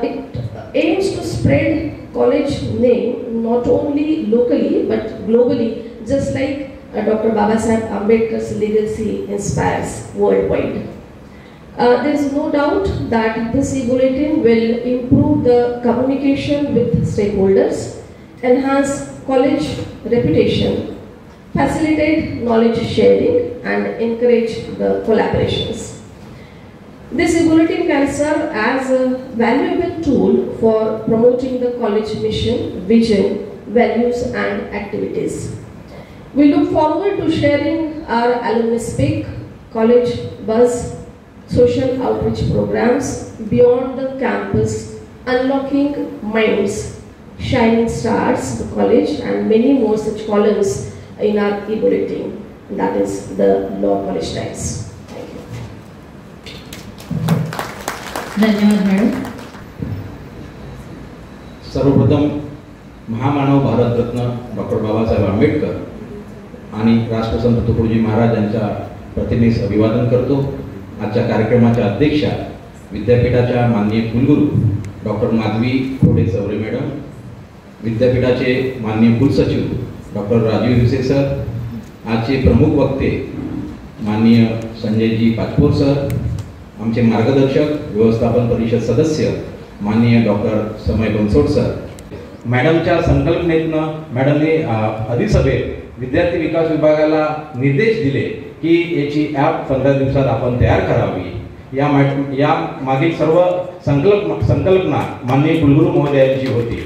It aims to spread college name not only locally but globally, just like Dr. Babasaheb Ambedkar's legacy inspires worldwide. There is no doubt that this e-bulletin will improve the communication with stakeholders, enhance college reputation, facilitate knowledge sharing and encourage the collaborations. This e-bulletin can serve as a valuable tool for promoting the college mission, vision, values and activities. We look forward to sharing our alumni speak, college buzz, social outreach programs beyond the campus Unlocking Minds, Shining Stars, the college, and many more such columns in our e-bulletin. That is the Law College Times. Thank you. धन्यवाद madam. सर्वप्रथम महामानव Bharat Ratna doctor Babasaheb Ambedkar आणि राष्ट्रसंत तुकडोजी महाराज यांच्या प्रतिमेस अभिवादन करतो. आजच्या कार्यक्रमाच्या अध्यक्षा विद्यापीठाच्या माननीय कुलगुरू डॉक्टर माधवी खोडे चौरे मॅडम, विद्यापीठाचे माननीय कुलसचिव डॉक्टर राजीव हिसे सर, आजचे प्रमुख वक्ते माननीय संजयजी पाचपोर सर, आमचे मार्गदर्शक व्यवस्थापन परिषद सदस्य माननीय डॉक्टर समय बनसोड सर. मॅडमच्या संकल्पनेतनं मॅडमने अधिसभेत विद्यार्थी विकास विभागाला निर्देश दिले की याची ॲप 15 दिवसात आपण तयार करावी. या मागील सर्व संकल्पना माननीय कुलगुरू महोदयांची होती.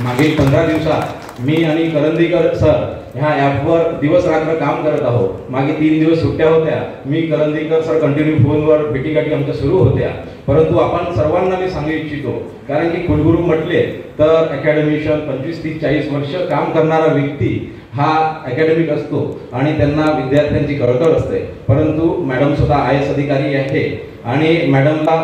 मागील 15 दिवसात मी आणि करंदीकर सर ह्या ॲपवर दिवस रात्र काम करत आहोत. मागे 3 दिवस सुट्ट्या होत्या. मी करंदीकर सर कंटिन्यू फोनवर भेटीगाठी आमच्या सुरू होत्या. परंतु आपण सर्वांना मी सांगू इच्छितो, कारण की कुलगुरू म्हटले तर अकॅडमिशियन 25-30-40 वर्ष काम करणारा व्यक्ती हा अकॅडमिक असतो आणि त्यांना विद्यार्थ्यांची कळकळ असते. परंतु मॅडम स्वतः IAS अधिकारी आहे आणि मॅडमला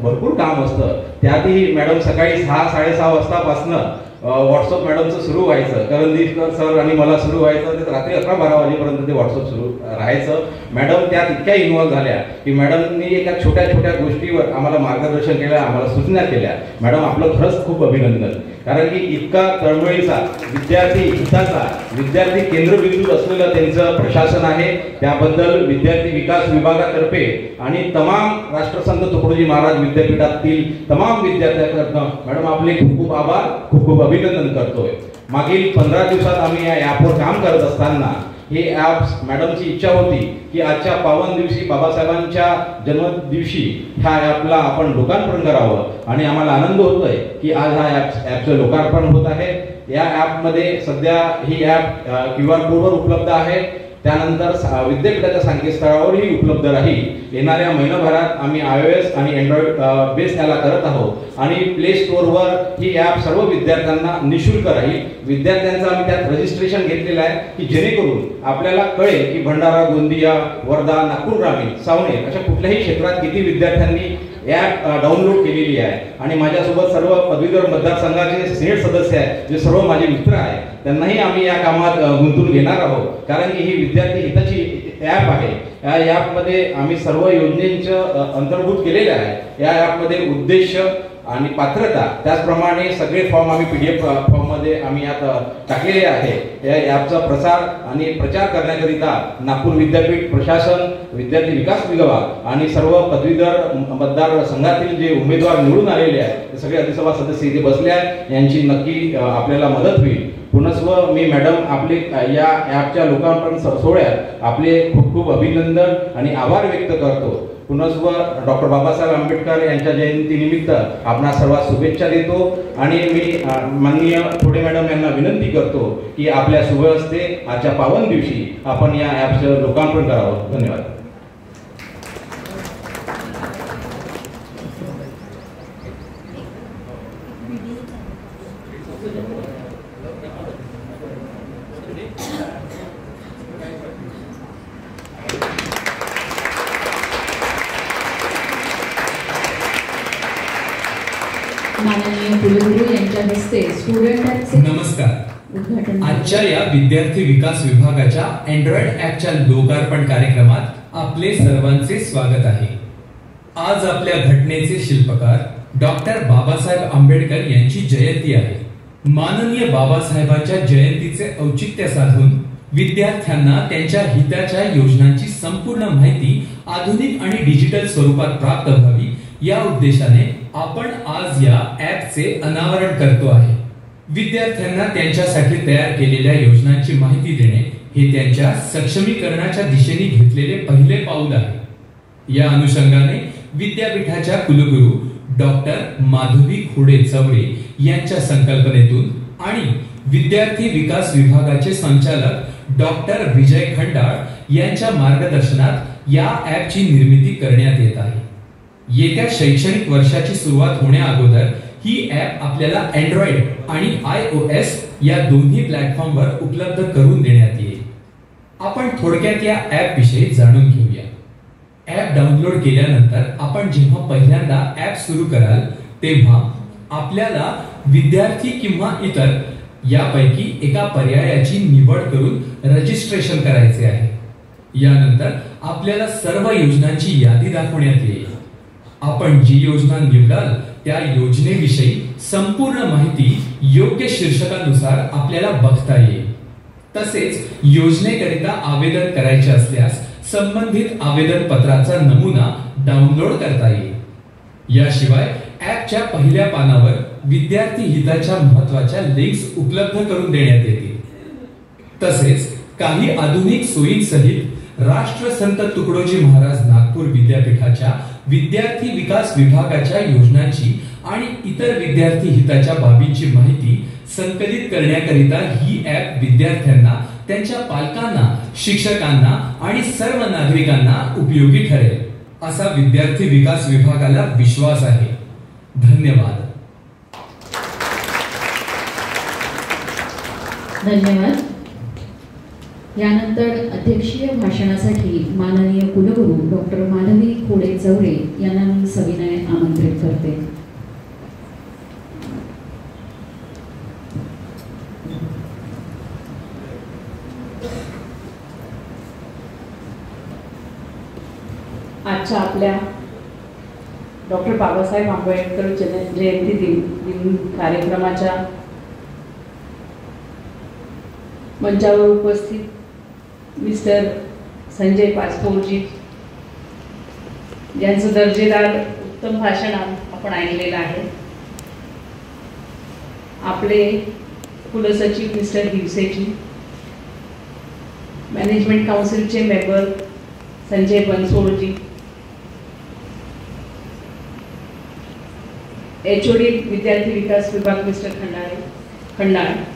भरपूर काम असतं. त्यातही मॅडम सकाळी 6-6:30 वाजतापासनं व्हॉट्सअप मॅडमचं सुरू व्हायचं. करंदीकर सर आणि मला सुरू व्हायचं ते रात्री 11-12 वाजेपर्यंत ते व्हॉट्सअप सुरू राहायचं. मॅडम त्यात इतक्या इन्व्हॉल्व झाल्या की मॅडमनी एका छोट्या छोट्या गोष्टीवर आम्हाला मार्गदर्शन केलं, आम्हाला सूचना केल्या. मॅडम आपलं खरंच खूप अभिनंदन, कारण की इतका तळमळीचा विद्यार्थी हिताचा विद्यार्थी केंद्रबिंदू असलेलं त्यांचं प्रशासन आहे. त्याबद्दल विद्यार्थी विकास विभागातर्फे आणि तमाम राष्ट्रसंत तुकडोजी महाराज विद्यापीठातील तमाम विद्यार्थ्यांकडनं मॅडम आपले खूप खूप आभार, खूप खूप अभिनंदन करतोय. मागील 15 दिवसात आम्ही या ॲपवर काम करत असताना हे ॲप मॅडमची इच्छा होती की आजच्या पावन दिवशी बाबासाहेबांच्या जन्मदिवशी ह्या ॲपला आपण लोकार्पण करावं आणि आम्हाला आनंद होतोय की आज हा ॲपचं लोकार्पण होत आहे. या ॲपमध्ये सध्या ही ॲप QR कोडवर उपलब्ध आहे. त्यानंतर विद्यापीठाच्या संकेतस्थळावरही उपलब्ध राहील. येणाऱ्या महिनाभरात आम्ही iOS आणि Android बेस याला करत आहोत आणि प्ले स्टोअरवर ही ॲप सर्व विद्यार्थ्यांना निःशुल्क राहील. विद्यार्थ्यांचं आम्ही त्यात रजिस्ट्रेशन घेतलेलं आहे की जेणेकरून आपल्याला कळेल की भंडारा, गोंदिया, वर्धा, नागपूर ग्रामीण, सावनेर अशा कुठल्याही क्षेत्रात किती विद्यार्थ्यांनी ॲप डाउनलोड केलेली आहे. आणि माझ्यासोबत सर्व पदवीधर मतदारसंघाचे सिनेट सदस्य आहेत, जे सर्व माझे मित्र आहेत, त्यांनाही आम्ही या कामात गुंतून घेणार आहोत, कारण की ही विद्यार्थी हिताची ॲप आहे. या ॲपमध्ये आम्ही सर्व योजनेचं अंतर्भूत केलेलं आहे. या ॲपमध्ये उद्देश आणि पात्रता त्याचप्रमाणे सगळे फॉर्म आम्ही PDF फॉर्ममध्ये आम्ही यात टाकलेले आहे. या ॲपचा प्रसार आणि प्रचार करण्याकरिता नागपूर विद्यापीठ प्रशासन, विद्यार्थी विकास विभाग आणि सर्व पदवीधर मतदारसंघातील जे उमेदवार निवडून आलेले आहेत ते सगळे अधिसभा सदस्य इथे बसले आहेत. यांची नक्की आपल्याला मदत होईल. पुनस्व मी मॅडम आपले या ॲपच्या लोकार्पण सोहळ्यात आपले खूप खूप अभिनंदन आणि आभार व्यक्त करतो. पुनस्व डॉक्टर बाबासाहेब आंबेडकर यांच्या जयंतीनिमित्त आपणा सर्वात शुभेच्छा देतो आणि मी माननीय खोडे मॅडम यांना विनंती करतो की आपल्या शुभ हस्ते आजच्या पावन दिवशी आपण या ॲपचं लोकार्पण करावं. धन्यवाद. माननीय कुलगुरू यांच्या हस्ते स्टुडंटांचे नमस्कार. उद्घाटन. आजच्या या विद्यार्थी विकास विभागाच्या अँड्रॉइड ॲपच्या लोकार्पण कार्यक्रमात आपले सर्वांचे स्वागत आहे. आज आपल्या घटनेचे शिल्पकार डॉक्टर बाबासाहेब आंबेडकर यांची जयंती आहे. माननीय बाबासाहेबांच्या जयंतीचे औचित्य साधून विद्यार्थ्यांना त्यांच्या हिताच्या योजनांची संपूर्ण माहिती आधुनिक आणि डिजिटल स्वरूपात प्राप्त व्हावी या उद्देशाने आपण आज या ॲपचे अनावरण करतो आहे. विद्यार्थ्यांना त्यांच्यासाठी तयार केलेल्या योजनांची माहिती देणे हे त्यांच्या सक्षमीकरणाच्या दिशेने घेतलेले पहिले पाऊल आहे. या अनुषंगाने विद्यापीठाच्या कुलगुरू डॉक्टर माधवी खोडे चौरे यांच्या संकल्पनेतून आणि विद्यार्थी विकास विभागाचे संचालक डॉक्टर विजय खंडाळ यांच्या मार्गदर्शनात या ॲपची निर्मिती करण्यात येत आहे. येत्या शैक्षणिक वर्षाची सुरुवात होण्या अगोदर ही ॲप आपल्याला अँड्रॉइड आणि iOS या दोन्ही प्लॅटफॉर्मवर उपलब्ध करून देण्यात येईल. आपण थोडक्यात या ॲप विषयी जाणून घेऊया. ॲप डाउनलोड केल्यानंतर आपण जेव्हा पहिल्यांदा ॲप सुरू कराल तेव्हा आपल्याला विद्यार्थी किंवा इतर यापैकी एका पर्यायाची निवड करून रजिस्ट्रेशन करायचे आहे. यानंतर आपल्याला सर्व योजनांची यादी दाखवण्यात येईल. आपण जी योजना निवडाल त्या योजनेविषयी संपूर्ण माहिती योग्य शीर्षकानुसार आपल्याला बघता येईल. तसेच योजनेकरिता आवेदन करायचे असल्यास संबंधित आवेदन पत्राचा नमुना डाउनलोड करता येईल. याशिवाय ॲपच्या पहिल्या पानावर विद्यार्थी हिताच्या महत्त्वाच्या लिंक्स उपलब्ध करून देण्यात येतील. तसेच काही आधुनिक सोयींसहित राष्ट्रसंत तुकडोजी महाराज नागपूर विद्यापीठाच्या विद्यार्थी विकास विभागाच्या योजनांची आणि इतर विद्यार्थी हिताच्या बाबींची माहिती संकलित करण्याकरिता ही ॲप विद्यार्थ्यांना, त्यांच्या पालकांना, शिक्षकांना आणि सर्व नागरिकांना उपयोगी ठरेल असा विद्यार्थी विकास विभागाला विश्वास आहे. धन्यवाद. धन्यवाद. यानंतर अध्यक्षीय भाषणासाठी माननीय कुलगुरू डॉक्टर माधवी खोडे चौरे यांना मी सविनय आमंत्रित करते. आजच्या आपल्या डॉक्टर बाबासाहेब आंबेडकर जयंती दिन कार्यक्रमाच्या मंचावर उपस्थित मिस्टर संजय पाचपोरजी यांचं दर्जेदार उत्तम भाषण आपण ऐकलेलं आहे. आपले कुलसचिव मिस्टर दिवसेजी, मॅनेजमेंट काउन्सिलचे मेंबर संजय बनसोडजी, HOD विद्यार्थी विकास विभाग मिस्टर खंडाळे,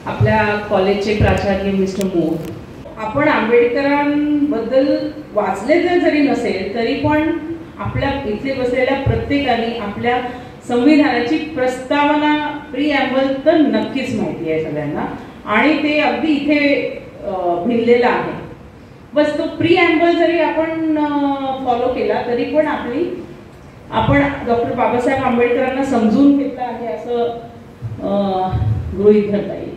आपल्या कॉलेजचे प्राचार्य मिस्टर मोर. आपण आंबेडकरांबद्दल वाचले जरी नसेल तरी पण आपल्या इथे बसलेल्या प्रत्येकाने आपल्या संविधानाची प्रस्तावना प्रीॲम्बल तर नक्कीच माहिती आहे सगळ्यांना आणि ते अगदी इथे भिनलेलं आहे. बस तो प्रीॲम्बल जरी आपण फॉलो केला तरी पण आपण डॉक्टर बाबासाहेब आंबेडकरांना समजून घेतलं आहे असं गृहीत धरता येईल.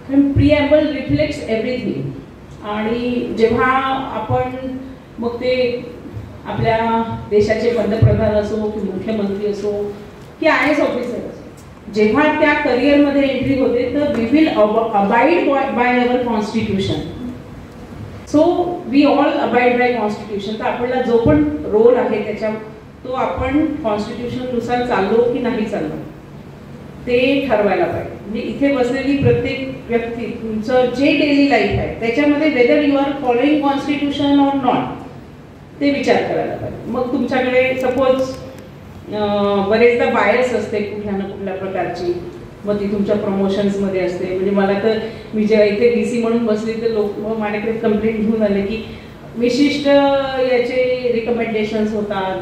कारण प्रीॲम्बल रिफ्लेक्ट्स एव्हरीथिंग आणि जेव्हा आपण मग ते आपल्या देशाचे पंतप्रधान असो की मुख्यमंत्री असो की IAS ऑफिसर असो, जेव्हा त्या करिअरमध्ये एंट्री होते तर we will abide by our constitution. So we all abide by constitution. तर आपल्याला जो पण रोल आहे त्याच्या तो आपण कॉन्स्टिट्यूशननुसार चाललो की नाही चाललो ते ठरवायला पाहिजे. म्हणजे इथे बसलेली प्रत्येक व्यक्ती तुमचं जे डेली लाईफ आहे त्याच्यामध्ये whether you are following constitution or not ते विचार करायला पाहिजे. मग तुमच्याकडे सपोज बरेचदा बायस असते कुठल्या ना कुठल्या प्रकारची, मग ती तुमच्या प्रमोशन्समध्ये असते. म्हणजे मला तर मी जेव्हा इथे DC म्हणून बसली तर लोक माझ्याकडे कंप्लेंट घेऊन आले की विशिष्ट याचे रिकमेंडेशन्स होतात,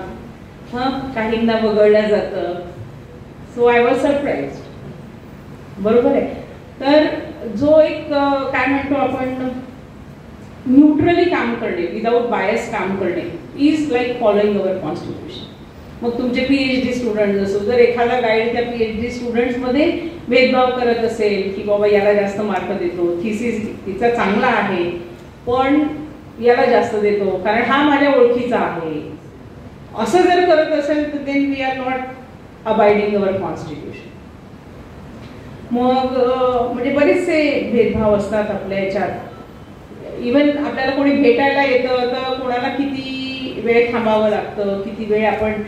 काहींना वगळलं जातं. So I was surprised. बरोबर आहे. तर जो एक काय म्हणतो आपण न्यूट्रली काम करणे, विदाउट बायस काम करणे is like following our constitution. मग तुमचे PhD स्टुडंट असो, जर एखादा गाईड त्या PhD स्टुडंट्समध्ये भेदभाव करत असेल की बाबा याला जास्त मार्क देतो, थिसिस तिचा चांगला आहे पण याला जास्त देतो कारण हा माझ्या ओळखीचा आहे, असं जर करत असेल तर then we are not abiding our constitution. मग म्हणजे बरेचसे भेदभाव असतात आपल्या याच्यात. इवन आपल्याला कोणी भेटायला येतं तर कोणाला किती वेळ थांबावं लागतं, किती वेळ आपण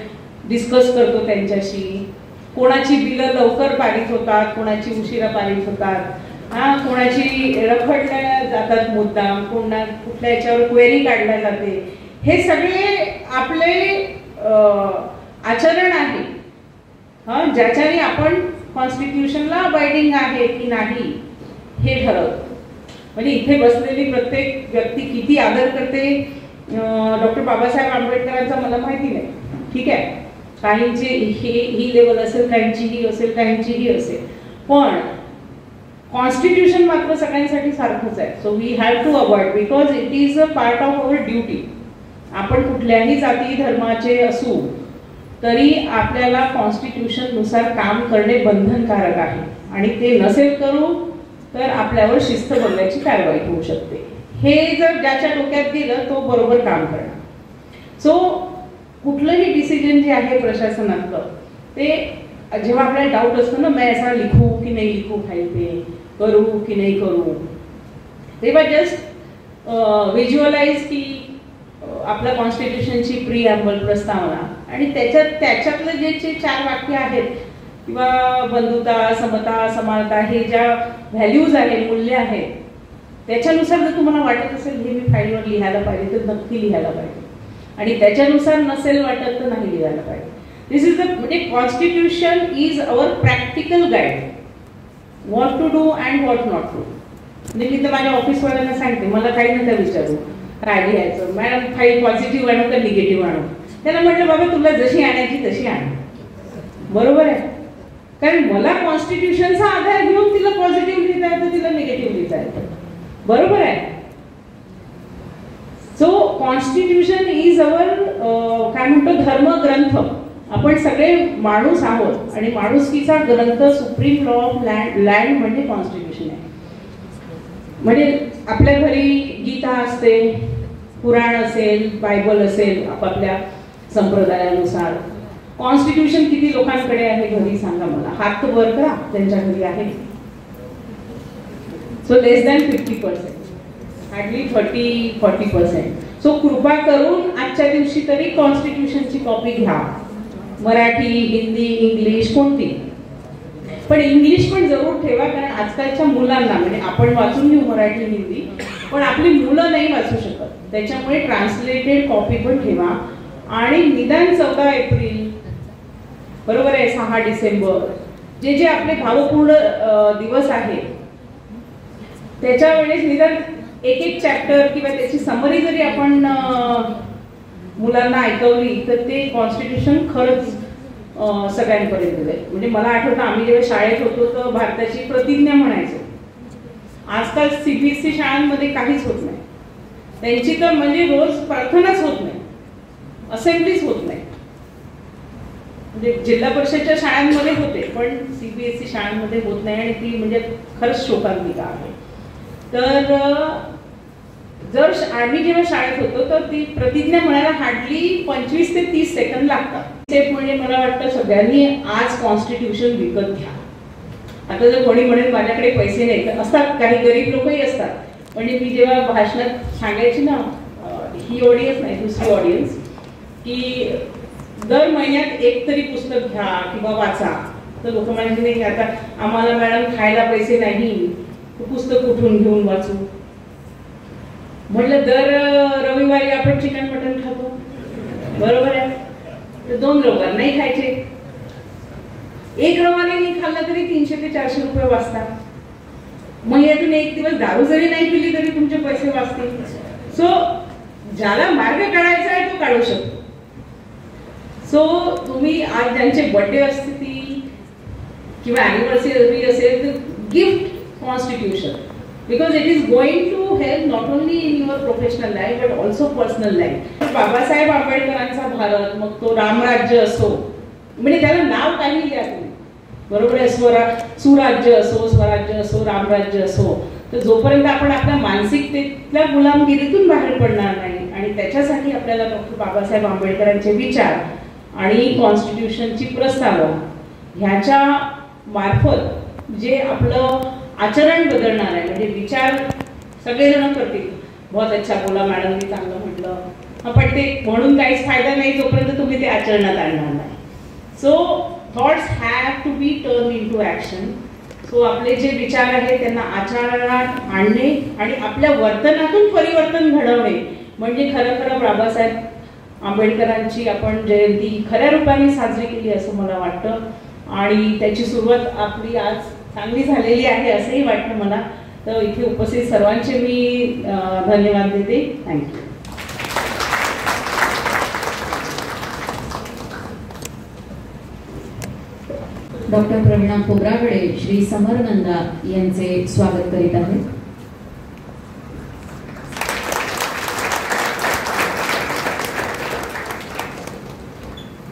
डिस्कस करतो त्यांच्याशी. कोणाची बिलं लवकर पारित होतात, कोणाची उशिरा पारित होतात, कोणाची रखडल्या जातात मुद्दाम, कुठल्या याच्यावर क्वेरी काढल्या जाते. हे सगळे आपले आचरण आहे ज्याच्याने आपण कॉन्स्टिट्यूशनला अबाइडिंग आहे की नाही हे ठरवतो. म्हणजे इथे बसलेली प्रत्येक व्यक्ती किती आदर करते डॉक्टर बाबासाहेब आंबेडकरांचा मला माहिती नाही, ठीक आहे, काहींची ही लेवल असेल, काहींची ही असेल, काहींची ही असेल, पण कॉन्स्टिट्यूशन मात्र सगळ्यांसाठी सारखंच आहे. So we have to avoid, because it is a part of our duty. आपण कुठल्याही जाती धर्माचे असू तरी आपल्याला कॉन्स्टिट्यूशन नुसार काम करणे बंधनकारक आहे, आणि ते नसेल करू तर आपल्यावर शिस्तभंगाची कारवाई होऊ शकते. हे जर ज्याच्या डोक्यात गेलं तो बरोबर काम करणार. सो कुठलंही डिसिजन जे आहे प्रशासनातलं, ते जेव्हा आपल्याला डाऊट असतो ना, मैं ऐसा लिखू की नाही लिखू, फाईल पे करू की नाही करू, तेव्हा जस्ट व्हिज्युअलाइज की आपल्या कॉन्स्टिट्यूशनची प्रिॲम्बल प्रस्तावना, आणि त्याच्यातलं जे 4 वाक्य आहेत किंवा बंधुता, समता, समानता, हे ज्या व्हॅल्यूज आहेत, मूल्य आहेत, त्याच्यानुसार जर तुम्हाला वाटत असेल हे मी फाईलवर लिहायला पाहिजे तर नक्की लिहायला पाहिजे, आणि त्याच्यानुसार नसेल वाटत तर नाही लिहायला पाहिजे. दिस इज द, म्हणजे constitution is our practical guide, what to do and what not to. म्हणजे मी तर माझ्या ऑफिसवाल्यांना सांगते, मला काही नका विचारू काय लिहायचं, मॅडम फाईल पॉझिटिव्ह आणू का निगेटिव्ह आणू. त्यांना म्हटलं बाबा तुला जशी आणायची तशी आण, बरोबर आहे, कारण मला कॉन्स्टिट्यूशनचा आधार घेऊन तिला पॉझिटिव्ह लिहिता येतं, तिला निगेटिव्ह लिहिता येतं, बरोबर आहे. सो कॉन्स्टिट्यूशन इज अवर काय म्हणतो धर्मग्रंथ. आपण सगळे माणूस आहोत आणि माणुसकीचा ग्रंथ, सुप्रीम लॉ ऑफ लँड म्हणजे कॉन्स्टिट्यूशन आहे. म्हणजे आपल्या घरी गीता असते, पुराण असेल, बायबल असेल, आपापल्या संप्रदायानुसार. कॉन्स्टिट्यूशन किती लोकांकडे आहे घरी सांगा मला, हात वर करा त्यांच्या घरी आहे. So less than 50%, hardly 30-40%. So कृपा करून आजच्या दिवशी तरी कॉन्स्टिट्यूशनची कॉपी घ्या, मराठी, हिंदी, इंग्लिश कोणती, पण इंग्लिश पण जरूर ठेवा, कारण आजकालच्या मुलांना, म्हणजे आपण वाचून घेऊ मराठी हिंदी, पण आपली मुलं नाही वाचू शकत, त्याच्यामुळे ट्रान्सलेटेड कॉपी पण ठेवा. आणि निदान 14 एप्रिल, बरोबर आहे, 6 डिसेंबर, जे आपले भावपूर्ण दिवस आहेत, त्याच्या वेळेस निदान एक चॅप्टर किंवा त्याची समरी जरी आपण मुलांना ऐकवली तर ते कॉन्स्टिट्यूशन खरंच सगळ्यांपर्यंत जाईल. म्हणजे मला आठवतं आम्ही जेव्हा शाळेत होतो तर भारताची प्रतिज्ञा म्हणायचो. आजकाल CBSE शाळांमध्ये काहीच होत नाही, त्यांची तर म्हणजे रोज प्रार्थनाच होत नाही, असेंब्लीच होत नाही. म्हणजे जिल्हा परिषदच्या शाळांमध्ये होते पण CBSE शाळांमध्ये होत नाही, आणि ती म्हणजे खरंच शोकांतिका आहे. तर जर आम्ही जेव्हा शाळेत होतो तर ती प्रतिज्ञा म्हणायला हार्डली 25 ते 30 सेकंद लागतात. स्टेप म्हणजे मला वाटतं सगळ्यांनी आज कॉन्स्टिट्यूशन विकत घ्या. आता जर कोणी म्हणेल माझ्याकडे पैसे नाही, तर असतात काही गरीब लोकही असतात. म्हणजे मी जेव्हा भाषणात सांगायची ना, ही ऑडियन्स नाही दुसरी ऑडियन्स, की दर महिन्यात एक तरी पुस्तक घ्या किंवा वाचा, तर लोक म्हणायचे नाही आता आम्हाला मॅडम खायला पैसे नाही, पुस्तक कुठून घेऊन वाचू. म्हटलं दर रविवारी आपण चिकन मटन खातो, बरोबर आहे, तर 2 रविवार नाही खायचे, एक रविवारी नाही खाल्ला तरी 300 ते 400 रुपये वाचतात. महिन्यातून एक दिवस दारू जरी नाही पिली तरी तुमचे पैसे वाचतील. सो ज्याला मार्ग काढायचा आहे तो काढू शकतो. सो तुम्ही आज ज्यांचे बर्थडे असतील किंवा ॲनिव्हर्सरी असेल तर gift constitution, because it is going to help not only in your professional life but also personal life. Babasaheb आंबेडकरांचा भारत, मग तो रामराज्य असो, म्हणजे त्याला नाव काही द्या तुम्ही, बरोबर आहे, सुराज्य असो, स्वराज्य असो, रामराज्य असो, तर जोपर्यंत आपण आपल्या मानसिकतेतल्या गुलामगिरीतून बाहेर पडणार नाही, आणि त्याच्यासाठी आपल्याला डॉक्टर बाबासाहेब आंबेडकरांचे विचार आणि कॉन्स्टिट्यूशनची प्रस्तावना ह्याच्या मार्फत जे आपलं आचरण बदलणार आहे. म्हणजे विचार सगळेजण करतील, बहुत अच्छा बोला मॅडमनी, चांगलं म्हटलं, पण ते म्हणून काहीच फायदा नाही जोपर्यंत तुम्ही ते आचरणात आणणार नाही. So thoughts have to be turn in to action. So आपले जे विचार आहेत त्यांना आचरणात आणणे आणि आपल्या वर्तनातून परिवर्तन घडवणे, म्हणजे खरं बाबासाहेब आंबेडकरांची आपण जयंती खऱ्या रूपाने साजरी केली असं मला वाटतं. आणि त्याची सुरुवात आपली आज चांगली झालेली आहे असंही वाटतं मला. तर इथे उपस्थित सर्वांचे मी धन्यवाद देते. थँक्यू. डॉक्टर प्रवीणा खोब्रागडे श्री समरनंदा यांचे स्वागत करीत आहेत.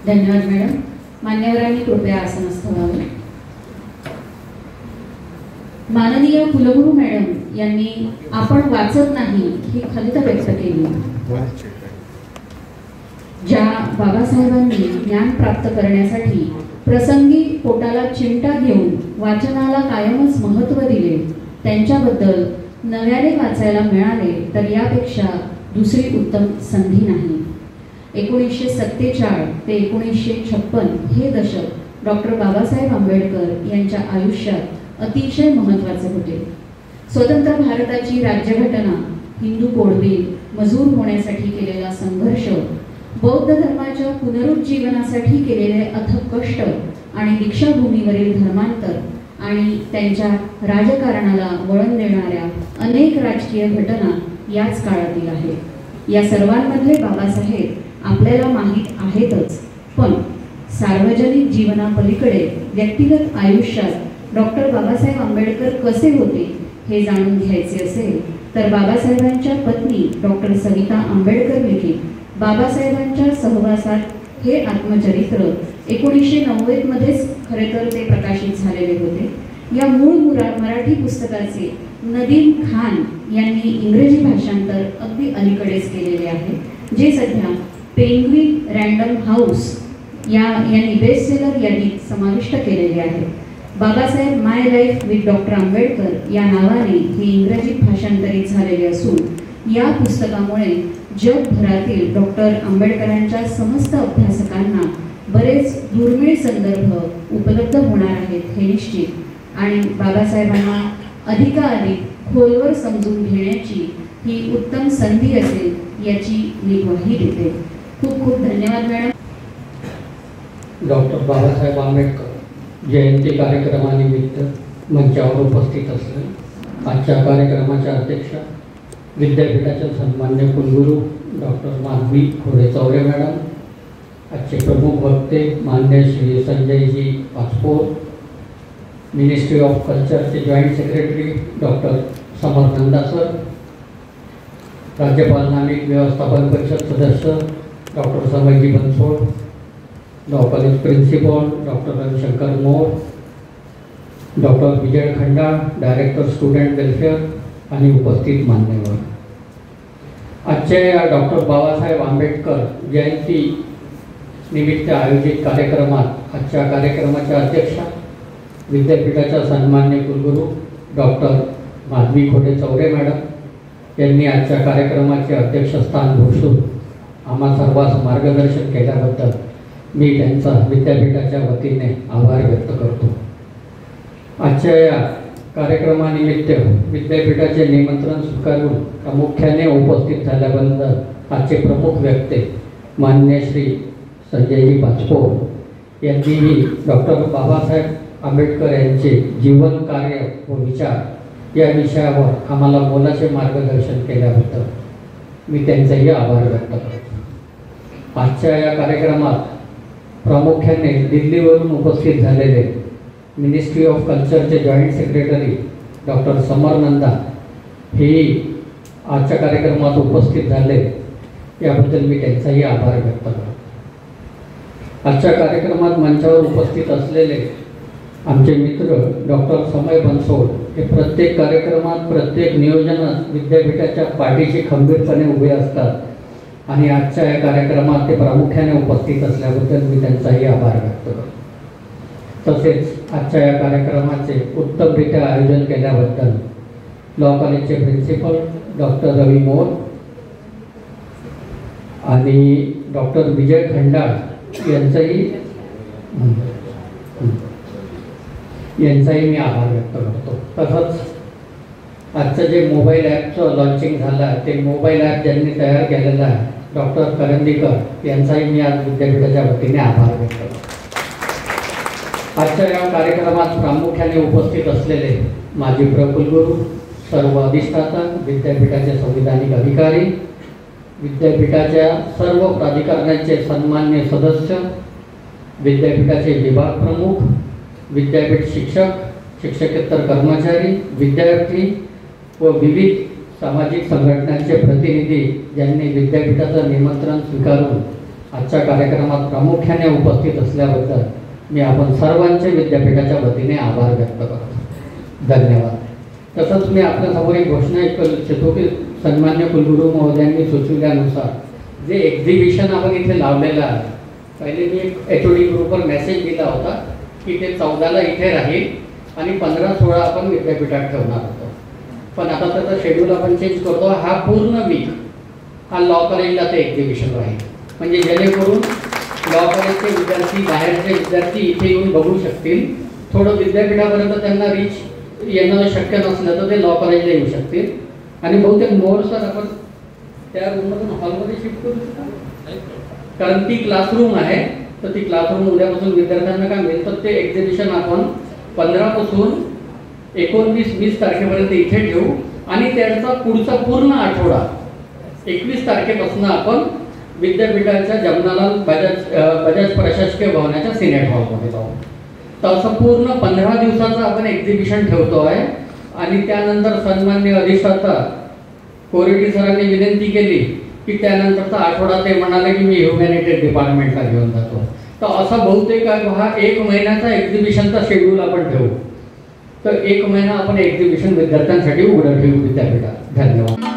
धन्यवाद मॅडम. मान्यवरांनी कृपया आसनस्थ व्हावे. माननीय कुलगुरू मॅडम यांनी आपण वाचत नाही ही खंत व्यक्त केली. ज्या बाबासाहेबांनी ज्ञान प्राप्त करण्यासाठी प्रसंगी पोटाला चिमटा घेऊन वाचनाला कायमच महत्त्व दिले, त्यांच्याबद्दल नव्याने वाचायला मिळाले तर यापेक्षा दुसरी उत्तम संधी नाही. 1947 ते 1956 हे दशक डॉक्टर बाबासाहेब आंबेडकर यांच्या आयुष्यात अतिशय महत्त्वाचे होते. स्वतंत्र भारताची राज्यघटना, हिंदू कोड बिल, मजूर होण्यासाठी केलेला संघर्ष, बौद्ध धर्माच्या पुनरुज्जीवनासाठी केलेले अथक कष्ट आणि दीक्षाभूमीवरील धर्मांतर आणि त्यांच्या राजकारणाला वळण देणाऱ्या अनेक राजकीय घटना याच काळातील आहेत. या सर्वांमधले बाबासाहेब आपल्याला माहीत आहेतच, पण सार्वजनिक जीवनापलीकडे व्यक्तिगत आयुष्यात डॉक्टर बाबासाहेब आंबेडकर कसे होते हे जाणून घ्यायचे असेल तर बाबासाहेबांच्या पत्नी डॉक्टर सविता आंबेडकर लिखित बाबासाहेबांच्या सहवासात हे आत्मचरित्र 1990 मध्येच खरे तर ते प्रकाशित झालेले होते. या मूळ मराठी पुस्तकाचे नदीम खान यांनी इंग्रजी भाषांतर अगदी अलीकडेच केलेले आहे, जे सध्या पेंग्विन रँडम हाऊस यांनी बेस्टसेलर यादीत समाविष्ट केलेले आहे. बाबासाहेब माय लाईफ विथ डॉक्टर आंबेडकर या नावाने हे इंग्रजीत भाषांतरित झालेले असून या पुस्तकामुळे जगभरातील डॉक्टर आंबेडकरांच्या समस्त अभ्यासकांना बरेच दुर्मिळ संदर्भ उपलब्ध होणार आहेत हे निश्चित, आणि बाबासाहेबांना अधिकाधिक खोलवर समजून घेण्याची ही उत्तम संधी असेल याची मी ग्वाही देते. खूप खूप धन्यवाद मॅडम. डॉक्टर बाबासाहेब आंबेडकर जयंती कार्यक्रमानिमित्त मंचावर उपस्थित असले आजच्या कार्यक्रमाच्या अध्यक्षा विद्यापीठाच्या सन्मान्य कुलगुरू डॉक्टर माधवी खोडे चौरे मॅडम, आजचे प्रमुख वक्ते मान्य श्री संजयजी पाचपोर, मिनिस्ट्री ऑफ कल्चरचे joint secretary doctor Samarnanda sir, राज्यपाल नामिक व्यवस्थापन परिषद सदस्य doctor Samayji Bansod, law college principal doctor Ravishankar More, doctor Vijay Khanda, director student welfare आणि उपस्थित मान्यवर. आजच्या या डॉक्टर बाबासाहेब आंबेडकर जयंती निमित्त आयोजित कार्यक्रमात आजच्या कार्यक्रमाच्या अध्यक्षा विद्यापीठाच्या सन्मान्य कुलगुरू डॉक्टर माधवी खोडे चौरे मॅडम यांनी आजच्या कार्यक्रमाचे अध्यक्षस्थान भूषून आम्हा सर्वांस मार्गदर्शन केल्याबद्दल मी त्यांचा विद्यापीठाच्या वतीने आभार व्यक्त करतो. आजच्या या कार्यक्रमानिमित्त विद्यापीठाचे निमंत्रण स्वीकारून प्रामुख्याने उपस्थित झाल्याबद्दल आजचे प्रमुख वक्ते मान्य श्री संजयजी पाचपोर यांनीही डॉक्टर बाबासाहेब आंबेडकर यांचे जीवन, कार्य व विचार या विषयावर आम्हाला मोलाचे मार्गदर्शन केल्याबद्दल मी त्यांचाही आभार व्यक्त करतो. आजच्या या कार्यक्रमात प्रामुख्याने दिल्लीवरून उपस्थित झालेले मिनिस्ट्री ऑफ कल्चरचे जॉईंट सेक्रेटरी डॉक्टर समरनंदा हेही आजच्या कार्यक्रमात उपस्थित झाले, याबद्दल मी त्यांचाही आभार व्यक्त करतो. आजच्या कार्यक्रमात मंचावर उपस्थित असलेले आमचे मित्र डॉक्टर समय बनसोड हे प्रत्येक कार्यक्रमात, प्रत्येक नियोजनात विद्यापीठाच्या पाठीशी खंबीरपणे उभे असतात आणि आजच्या या कार्यक्रमात ते प्रामुख्याने उपस्थित असल्याबद्दल मी त्यांचाही आभार व्यक्त करतो. तसेच आजच्या या कार्यक्रमाचे उत्तमरित्या आयोजन केल्याबद्दल लॉ कॉलेजचे प्रिन्सिपल डॉक्टर रवी मोर आणि डॉक्टर विजय खंडाळ यांचाही मी आभार व्यक्त करतो. तसंच आजचं जे मोबाईल ॲपचं लॉन्चिंग झालं आहे ते मोबाईल ॲप ज्यांनी तयार केलेलं आहे डॉक्टर करंदीकर यांचाही मी आज विद्यापीठाच्या वतीने आभार व्यक्त करतो. आजच्या या कार्यक्रमात प्रामुख्याने उपस्थित असलेले माजी प्रकुलगुरू, सर्व अधिष्ठाता, विद्यापीठाचे संविधानिक अधिकारी, विद्यापीठाच्या सर्व प्राधिकरणाचे सन्मान्य सदस्य, विद्यापीठाचे विभाग प्रमुख, विद्यापीठ शिक्षक, शिक्षकेतर कर्मचारी, विद्यार्थी व विविध सामाजिक संघटनांचे प्रतिनिधी ज्यांनी विद्यापीठाचं निमंत्रण स्वीकारून आजच्या कार्यक्रमात प्रामुख्याने उपस्थित असल्याबद्दल मी आपण सर्वांचे विद्यापीठाच्या वतीने आभार व्यक्त करतो. धन्यवाद. तसंच मी आपल्यासमोर एक घोषणा करू इच्छितो की सन्मान्य कुलगुरू महोदयांनी सुचविल्यानुसार जे एक्झिबिशन आपण इथे लावलेलं आहे, पहिले मी एक HOD ग्रुपवर मेसेज दिला होता की ते 14ला इथे राहील आणि 15-16 आपण विद्यापीठात ठेवणार होतो. पण आता त्याचा शेड्यूल आपण चेंज करतो. हा पूर्ण वीक हा लॉ कॉलेजला ते एक्झिबिशन राहील, म्हणजे जेणेकरून लॉ कॉलेजचे विद्यार्थी, बाहेरचे विद्यार्थी इथे येऊन बघू शकतील. थोडं विद्यापीठापर्यंत त्यांना रीच येणं शक्य नसलं तर ते लॉ कॉलेजला येऊ शकतील. आणि बहुतेक मोर सर आपण त्या रूममधून हॉलमध्ये शिफ्ट करू शकता, कारण ती क्लासरूम आहे. तर ती क्लासरूम उद्यापासून विद्यार्थ्यांना काय मिळेल तर ते एक्झिबिशन आपण 15 पासून 19-20 तारखेपर्यंत इथे ठेवू आणि त्याचा पुढचा पूर्ण आठवडा 21 तारखेपासून आपण विद्यापीठाच्या जमनालाल बजाज प्रशासकीय भवनाच्या सिनेट हॉलमध्ये जाऊ. तर असं पूर्ण 15 दिवसाचं आपण एक्झिबिशन ठेवतो आहे. आणि त्यानंतर सन्मान्य अधिष्ठाता कोरेटी सरांनी विनंती केली की त्यानंतरचा आठवडा ते म्हणाले की मी ह्युमॅनिटीज डिपार्टमेंटला घेऊन जातो. तर असा बहुतेक हा 1 महिन्याचा एक्झिबिशनचा शेड्यूल आपण ठेवू. तर 1 महिना आपण एक्झिबिशन विद्यार्थ्यांसाठी उघडं ठेवू विद्यापीठात. धन्यवाद.